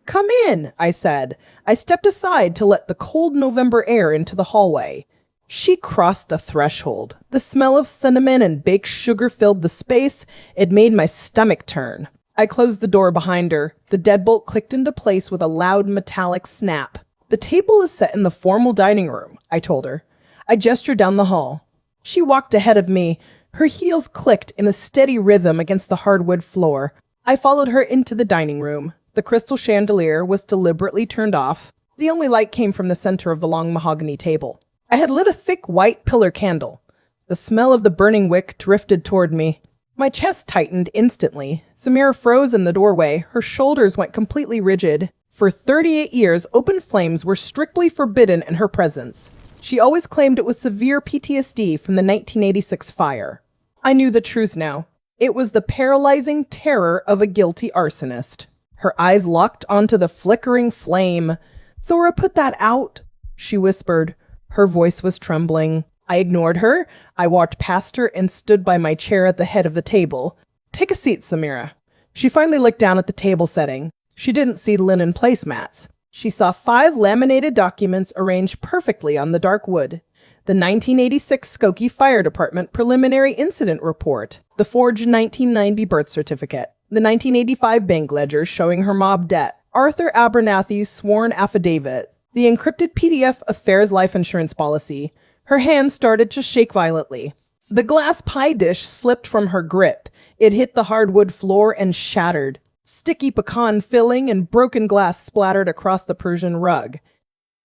"Come in," I said. I stepped aside to let the cold November air into the hallway. She crossed the threshold. The smell of cinnamon and baked sugar filled the space. It made my stomach turn. I closed the door behind her. The deadbolt clicked into place with a loud metallic snap. "The table is set in the formal dining room," I told her. I gestured down the hall. She walked ahead of me. Her heels clicked in a steady rhythm against the hardwood floor. I followed her into the dining room. The crystal chandelier was deliberately turned off. The only light came from the center of the long mahogany table. I had lit a thick white pillar candle. The smell of the burning wick drifted toward me. My chest tightened instantly. Samira froze in the doorway. Her shoulders went completely rigid. For 38 years, open flames were strictly forbidden in her presence. She always claimed it was severe PTSD from the 1986 fire. I knew the truth now. It was the paralyzing terror of a guilty arsonist. Her eyes locked onto the flickering flame. "Zora, put that out," she whispered. Her voice was trembling. I ignored her. I walked past her and stood by my chair at the head of the table. "Take a seat, Samira." She finally looked down at the table setting. She didn't see linen placemats. She saw 5 laminated documents arranged perfectly on the dark wood. The 1986 Skokie Fire Department Preliminary Incident Report, the forged 1990 birth certificate, the 1985 bank ledger showing her mob debt, Arthur Abernathy's sworn affidavit, the encrypted PDF of Farrah's life insurance policy. Her hand started to shake violently. The glass pie dish slipped from her grip. It hit the hardwood floor and shattered. Sticky pecan filling and broken glass splattered across the Persian rug.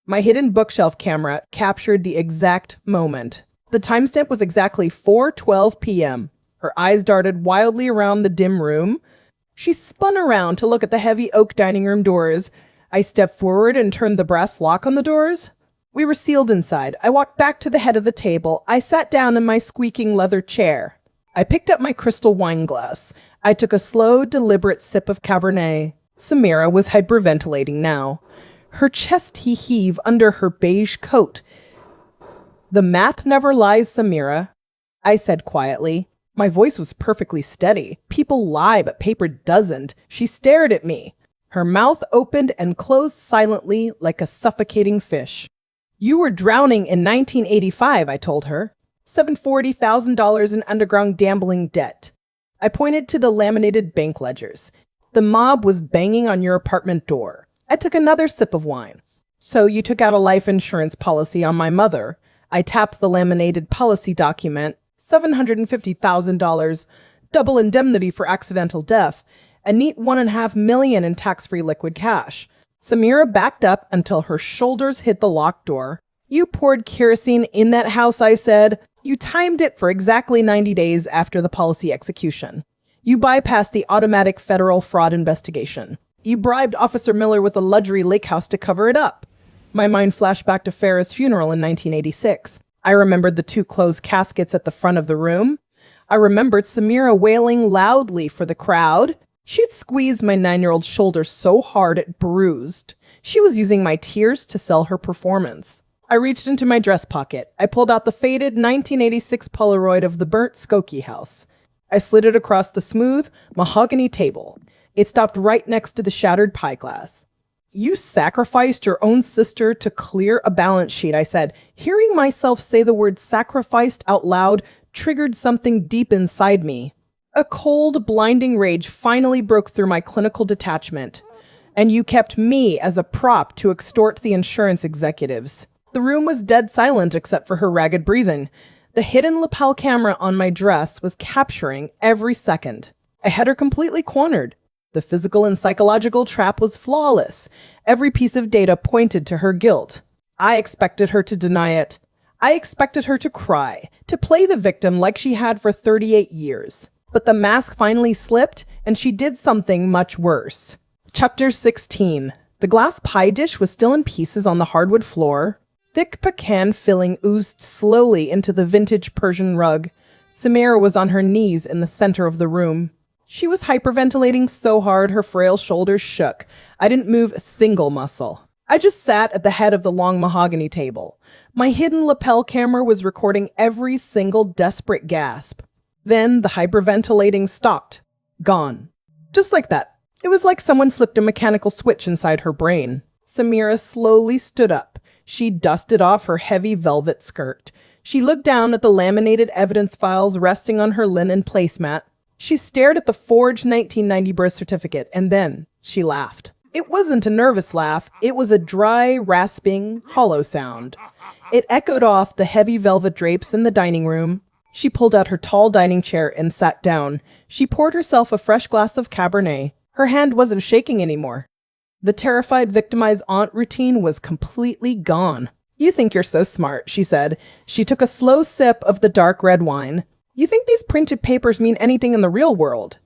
My hidden bookshelf camera captured the exact moment. The timestamp was exactly 4:12 p.m. Her eyes darted wildly around the dim room. She spun around to look at the heavy oak dining room doors. I stepped forward and turned the brass lock on the doors. We were sealed inside. I walked back to the head of the table. I sat down in my squeaking leather chair. I picked up my crystal wine glass. I took a slow, deliberate sip of Cabernet. Samira was hyperventilating now. Her chest heaved under her beige coat. "The math never lies, Samira," I said quietly. My voice was perfectly steady. "People lie, but paper doesn't." She stared at me. Her mouth opened and closed silently like a suffocating fish. "You were drowning in 1985, I told her. $740,000 in underground gambling debt. I pointed to the laminated bank ledgers. The mob was banging on your apartment door. I took another sip of wine. "So you took out a life insurance policy on my mother." I tapped the laminated policy document. $750,000, double indemnity for accidental death, a neat $1.5 million in tax-free liquid cash. Samira backed up until her shoulders hit the locked door. "You poured kerosene in that house," I said. "You timed it for exactly 90 days after the policy execution. You bypassed the automatic federal fraud investigation. You bribed Officer Miller with a luxury lake house to cover it up." My mind flashed back to Farrah's funeral in 1986. I remembered the 2 closed caskets at the front of the room. I remembered Samira wailing loudly for the crowd. She'd squeezed my 9-year-old shoulder so hard it bruised. She was using my tears to sell her performance. I reached into my dress pocket. I pulled out the faded 1986 Polaroid of the burnt Skokie house. I slid it across the smooth mahogany table. It stopped right next to the shattered pie glass. "You sacrificed your own sister to clear a balance sheet," I said. Hearing myself say the word sacrificed out loud triggered something deep inside me. A cold, blinding rage finally broke through my clinical detachment. "And you kept me as a prop to extort the insurance executives." The room was dead silent except for her ragged breathing. The hidden lapel camera on my dress was capturing every second. I had her completely cornered. The physical and psychological trap was flawless. Every piece of data pointed to her guilt. I expected her to deny it. I expected her to cry, to play the victim like she had for 38 years. But the mask finally slipped, and she did something much worse. Chapter 16. The glass pie dish was still in pieces on the hardwood floor. Thick pecan filling oozed slowly into the vintage Persian rug. Samira was on her knees in the center of the room. She was hyperventilating so hard her frail shoulders shook. I didn't move a single muscle. I just sat at the head of the long mahogany table. My hidden lapel camera was recording every single desperate gasp. Then the hyperventilating stopped. Gone. Just like that. It was like someone flipped a mechanical switch inside her brain. Samira slowly stood up. She dusted off her heavy velvet skirt. She looked down at the laminated evidence files resting on her linen placemat. She stared at the forged 1990 birth certificate, and then she laughed. It wasn't a nervous laugh. It was a dry, rasping, hollow sound. It echoed off the heavy velvet drapes in the dining room. She pulled out her tall dining chair and sat down. She poured herself a fresh glass of Cabernet. Her hand wasn't shaking anymore. The terrified, victimized aunt routine was completely gone. "You think you're so smart," she said. She took a slow sip of the dark red wine. "You think these printed papers mean anything in the real world?"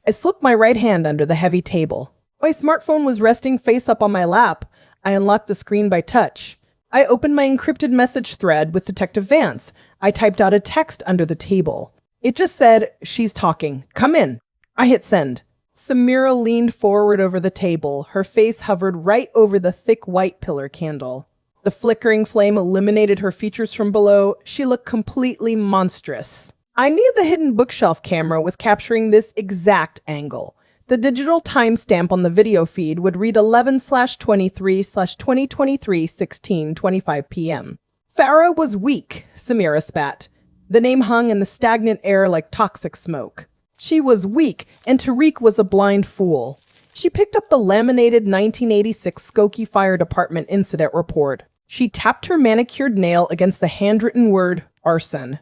I slipped my right hand under the heavy table. My smartphone was resting face up on my lap. I unlocked the screen by touch. I opened my encrypted message thread with Detective Vance. I typed out a text under the table. It just said, "She's talking. Come in." I hit send. Samira leaned forward over the table. Her face hovered right over the thick white pillar candle. The flickering flame illuminated her features from below. She looked completely monstrous. I knew the hidden bookshelf camera was capturing this exact angle. The digital timestamp on the video feed would read 11/23/2023 16:25 p.m. Farrah was weak, Samira spat. The name hung in the stagnant air like toxic smoke. She was weak, and Tariq was a blind fool. She picked up the laminated 1986 Skokie Fire Department incident report. She tapped her manicured nail against the handwritten word, arson.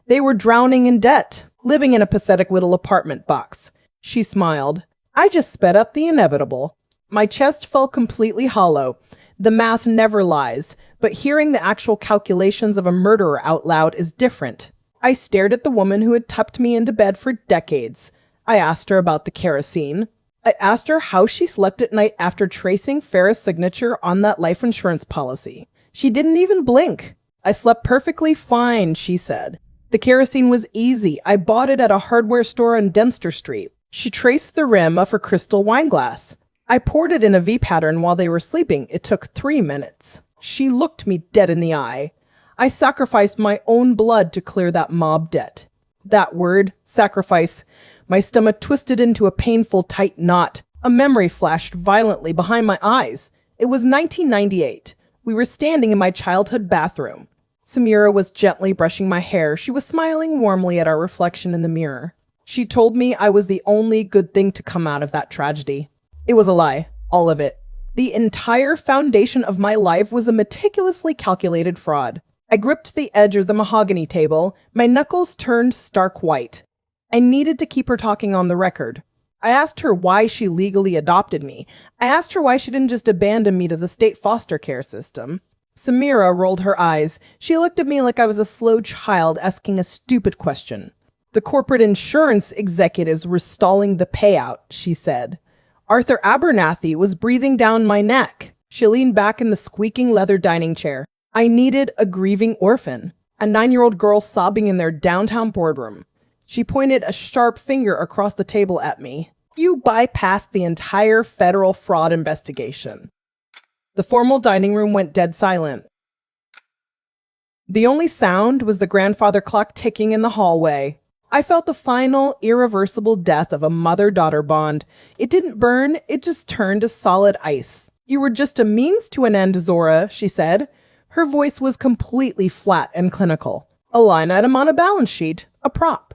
They were drowning in debt, living in a pathetic little apartment box. She smiled. I just sped up the inevitable. My chest felt completely hollow. The math never lies, but hearing the actual calculations of a murderer out loud is different. I stared at the woman who had tucked me into bed for decades. I asked her about the kerosene. I asked her how she slept at night after tracing Farrah's signature on that life insurance policy. She didn't even blink. I slept perfectly fine, she said. The kerosene was easy. I bought it at a hardware store on Dempster Street. She traced the rim of her crystal wine glass. I poured it in a V pattern while they were sleeping. It took 3 minutes. She looked me dead in the eye. I sacrificed my own blood to clear that mob debt. That word, sacrifice. My stomach twisted into a painful tight knot. A memory flashed violently behind my eyes. It was 1998. We were standing in my childhood bathroom. Samira was gently brushing my hair. She was smiling warmly at our reflection in the mirror. She told me I was the only good thing to come out of that tragedy. It was a lie, all of it. The entire foundation of my life was a meticulously calculated fraud. I gripped the edge of the mahogany table. My knuckles turned stark white. I needed to keep her talking on the record. I asked her why she legally adopted me. I asked her why she didn't just abandon me to the state foster care system. Samira rolled her eyes. She looked at me like I was a slow child asking a stupid question. The corporate insurance executives were stalling the payout, she said. Arthur Abernathy was breathing down my neck. She leaned back in the squeaking leather dining chair. I needed a grieving orphan, a 9-year-old girl sobbing in their downtown boardroom. She pointed a sharp finger across the table at me. You bypassed the entire federal fraud investigation. The formal dining room went dead silent. The only sound was the grandfather clock ticking in the hallway. I felt the final, irreversible death of a mother-daughter bond. It didn't burn, it just turned to solid ice. You were just a means to an end, Zora, she said. Her voice was completely flat and clinical. A line item on a balance sheet, a prop.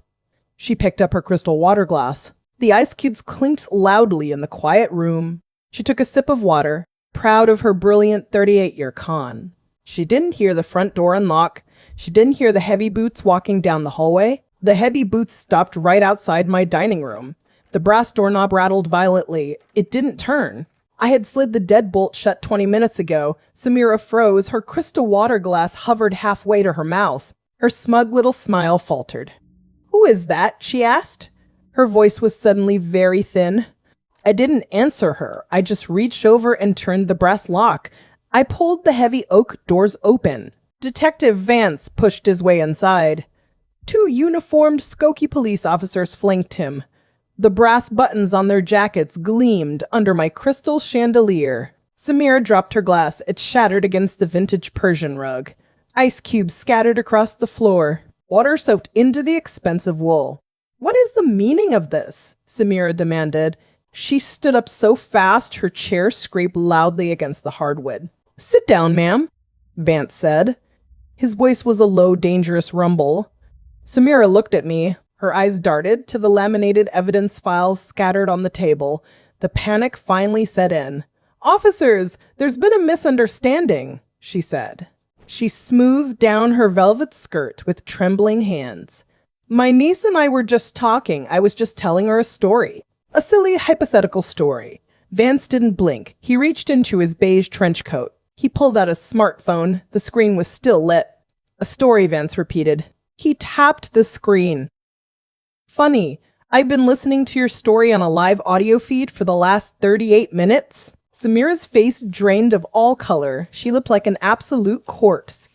She picked up her crystal water glass. The ice cubes clinked loudly in the quiet room. She took a sip of water, proud of her brilliant 38-year con. She didn't hear the front door unlock. She didn't hear the heavy boots walking down the hallway. The heavy boots stopped right outside my dining room. The brass doorknob rattled violently. It didn't turn. I had slid the deadbolt shut 20 minutes ago. Samira froze. Her crystal water glass hovered halfway to her mouth. Her smug little smile faltered. Who is that? She asked. Her voice was suddenly very thin. I didn't answer her. I just reached over and turned the brass lock. I pulled the heavy oak doors open. Detective Vance pushed his way inside. 2 uniformed Skokie police officers flanked him. The brass buttons on their jackets gleamed under my crystal chandelier. Samira dropped her glass. It shattered against the vintage Persian rug. Ice cubes scattered across the floor. Water soaked into the expensive wool. What is the meaning of this? Samira demanded. She stood up so fast her chair scraped loudly against the hardwood. Sit down, ma'am, Vance said. His voice was a low, dangerous rumble. Samira looked at me. Her eyes darted to the laminated evidence files scattered on the table. The panic finally set in. Officers, there's been a misunderstanding, she said. She smoothed down her velvet skirt with trembling hands. My niece and I were just talking. I was just telling her a story. A silly hypothetical story. Vance didn't blink. He reached into his beige trench coat. He pulled out a smartphone. The screen was still lit. A story, Vance repeated. He tapped the screen. Funny, I've been listening to your story on a live audio feed for the last 38 minutes. Samira's face drained of all color. She looked like an absolute corpse.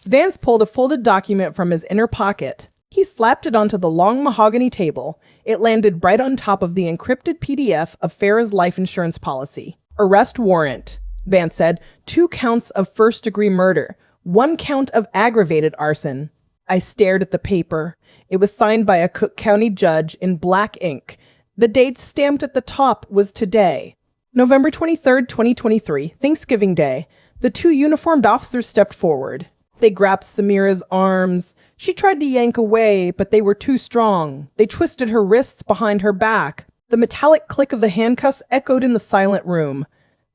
Vance pulled a folded document from his inner pocket. He slapped it onto the long mahogany table. It landed right on top of the encrypted PDF of Farah's life insurance policy. Arrest warrant, Vance said. 2 counts of first-degree murder. 1 count of aggravated arson. I stared at the paper. It was signed by a Cook County judge in black ink. The date stamped at the top was today. November 23rd, 2023, Thanksgiving Day. The 2 uniformed officers stepped forward. They grabbed Samira's arms. She tried to yank away, but they were too strong. They twisted her wrists behind her back. The metallic click of the handcuffs echoed in the silent room.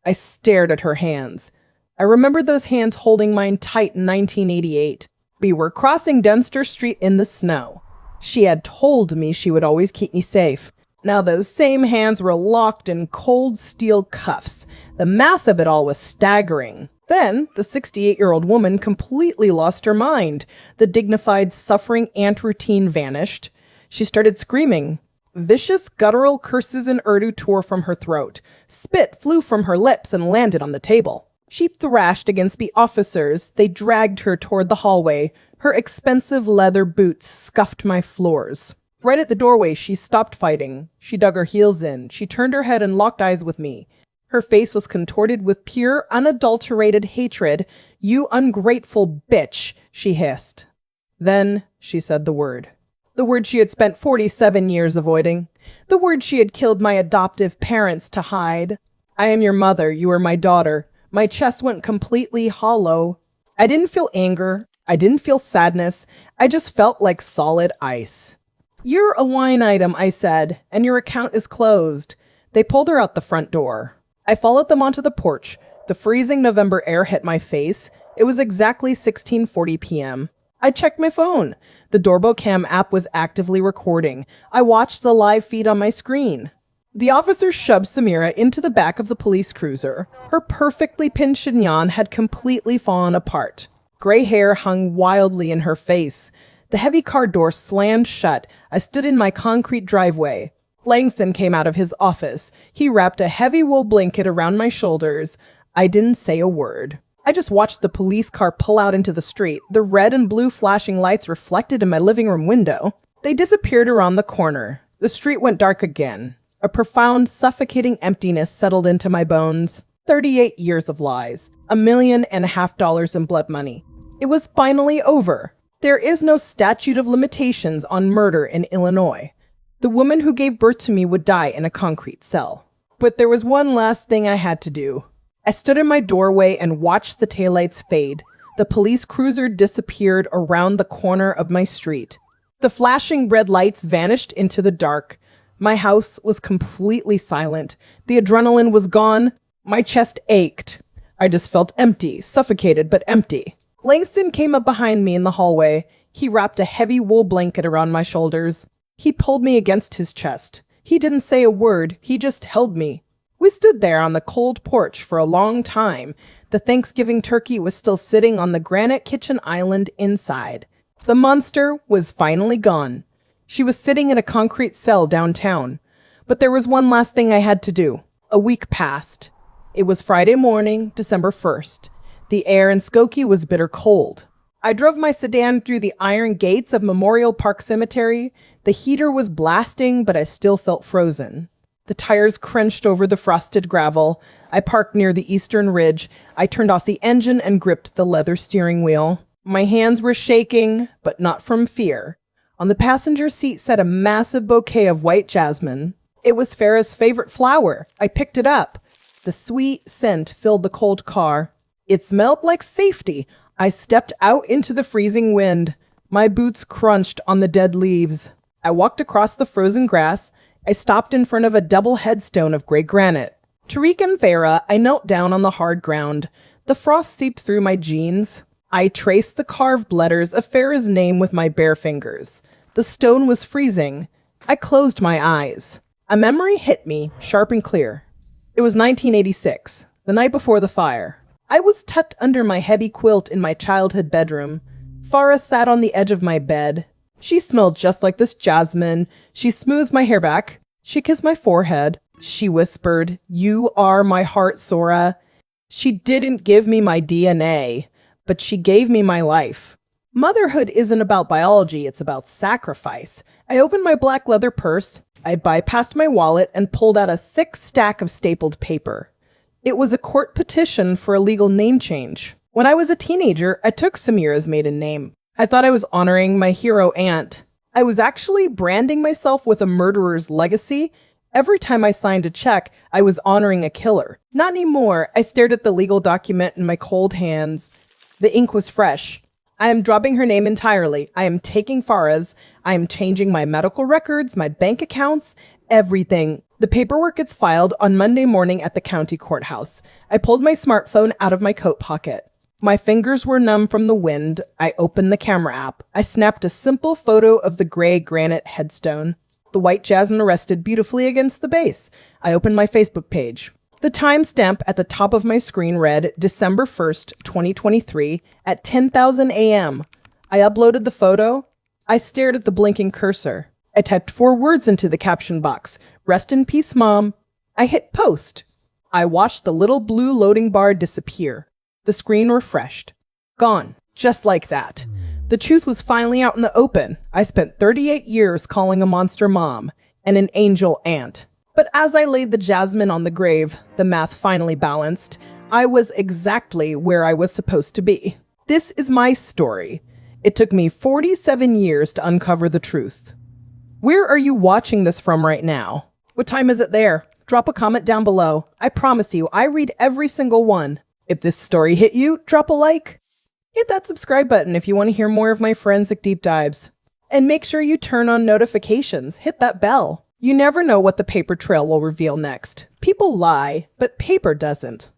I stared at her hands. I remembered those hands holding mine tight in 1988. We were crossing Dempster Street in the snow. She had told me she would always keep me safe. Now those same hands were locked in cold steel cuffs. The math of it all was staggering. Then, the 68-year-old woman completely lost her mind. The dignified, suffering aunt routine vanished. She started screaming. Vicious, guttural curses in Urdu tore from her throat. Spit flew from her lips and landed on the table. She thrashed against the officers. They dragged her toward the hallway. Her expensive leather boots scuffed my floors. Right at the doorway, she stopped fighting. She dug her heels in. She turned her head and locked eyes with me. Her face was contorted with pure, unadulterated hatred. "You ungrateful bitch," she hissed. Then she said the word. The word she had spent 47 years avoiding. The word she had killed my adoptive parents to hide. "I am your mother. You are my daughter." My chest went completely hollow. I didn't feel anger. I didn't feel sadness. I just felt like solid ice. "You're a line item," I said, "and your account is closed." They pulled her out the front door. I followed them onto the porch. The freezing November air hit my face. It was exactly 16:40 p.m. I checked my phone. The doorbell cam app was actively recording. I watched the live feed on my screen. The officer shoved Samira into the back of the police cruiser. Her perfectly pinned chignon had completely fallen apart. Gray hair hung wildly in her face. The heavy car door slammed shut. I stood in my concrete driveway. Langston came out of his office. He wrapped a heavy wool blanket around my shoulders. I didn't say a word. I just watched the police car pull out into the street. The red and blue flashing lights reflected in my living room window. They disappeared around the corner. The street went dark again. A profound, suffocating emptiness settled into my bones. 38 years of lies. $1.5 million in blood money. It was finally over. There is no statute of limitations on murder in Illinois. The woman who gave birth to me would die in a concrete cell. But there was one last thing I had to do. I stood in my doorway and watched the taillights fade. The police cruiser disappeared around the corner of my street. The flashing red lights vanished into the dark. My house was completely silent. The adrenaline was gone. My chest ached. I just felt empty, suffocated, but empty. Langston came up behind me in the hallway. He wrapped a heavy wool blanket around my shoulders. He pulled me against his chest. He didn't say a word. He just held me. We stood there on the cold porch for a long time. The Thanksgiving turkey was still sitting on the granite kitchen island inside. The monster was finally gone. She was sitting in a concrete cell downtown. But there was one last thing I had to do. A week passed. It was Friday morning, December 1st. The air in Skokie was bitter cold. I drove my sedan through the iron gates of Memorial Park Cemetery. The heater was blasting, but I still felt frozen. The tires crunched over the frosted gravel. I parked near the eastern ridge. I turned off the engine and gripped the leather steering wheel. My hands were shaking, but not from fear. On the passenger seat sat a massive bouquet of white jasmine. It was Farrah's favorite flower. I picked it up. The sweet scent filled the cold car. It smelled like safety. I stepped out into the freezing wind. My boots crunched on the dead leaves. I walked across the frozen grass. I stopped in front of a double headstone of gray granite. Tariq and Farrah, I knelt down on the hard ground. The frost seeped through my jeans. I traced the carved letters of Farrah's name with my bare fingers. The stone was freezing. I closed my eyes. A memory hit me, sharp and clear. It was 1986, the night before the fire. I was tucked under my heavy quilt in my childhood bedroom. Farrah sat on the edge of my bed. She smelled just like this jasmine. She smoothed my hair back. She kissed my forehead. She whispered, "You are my heart, Sora." She didn't give me my DNA, but she gave me my life. Motherhood isn't about biology, it's about sacrifice. I opened my black leather purse. I bypassed my wallet and pulled out a thick stack of stapled paper. It was a court petition for a legal name change. When I was a teenager, I took Samira's maiden name. I thought I was honoring my hero aunt. I was actually branding myself with a murderer's legacy. Every time I signed a check, I was honoring a killer. Not anymore. I stared at the legal document in my cold hands. The ink was fresh. I am dropping her name entirely. I am taking Farrah's. I am changing my medical records, my bank accounts, everything. The paperwork gets filed on Monday morning at the county courthouse. I pulled my smartphone out of my coat pocket. My fingers were numb from the wind. I opened the camera app. I snapped a simple photo of the gray granite headstone. The white jasmine rested beautifully against the base. I opened my Facebook page. The timestamp at the top of my screen read December 1st, 2023 at 10,000 a.m. I uploaded the photo. I stared at the blinking cursor. I typed 4 words into the caption box. "Rest in peace, Mom." I hit post. I watched the little blue loading bar disappear. The screen refreshed. Gone. Just like that. The truth was finally out in the open. I spent 38 years calling a monster mom and an angel aunt. But as I laid the jasmine on the grave, the math finally balanced. I was exactly where I was supposed to be. This is my story. It took me 47 years to uncover the truth. Where are you watching this from right now? What time is it there? Drop a comment down below. I promise you, I read every single one. If this story hit you, drop a like. Hit that subscribe button if you want to hear more of my forensic deep dives. And make sure you turn on notifications. Hit that bell. You never know what the paper trail will reveal next. People lie, but paper doesn't.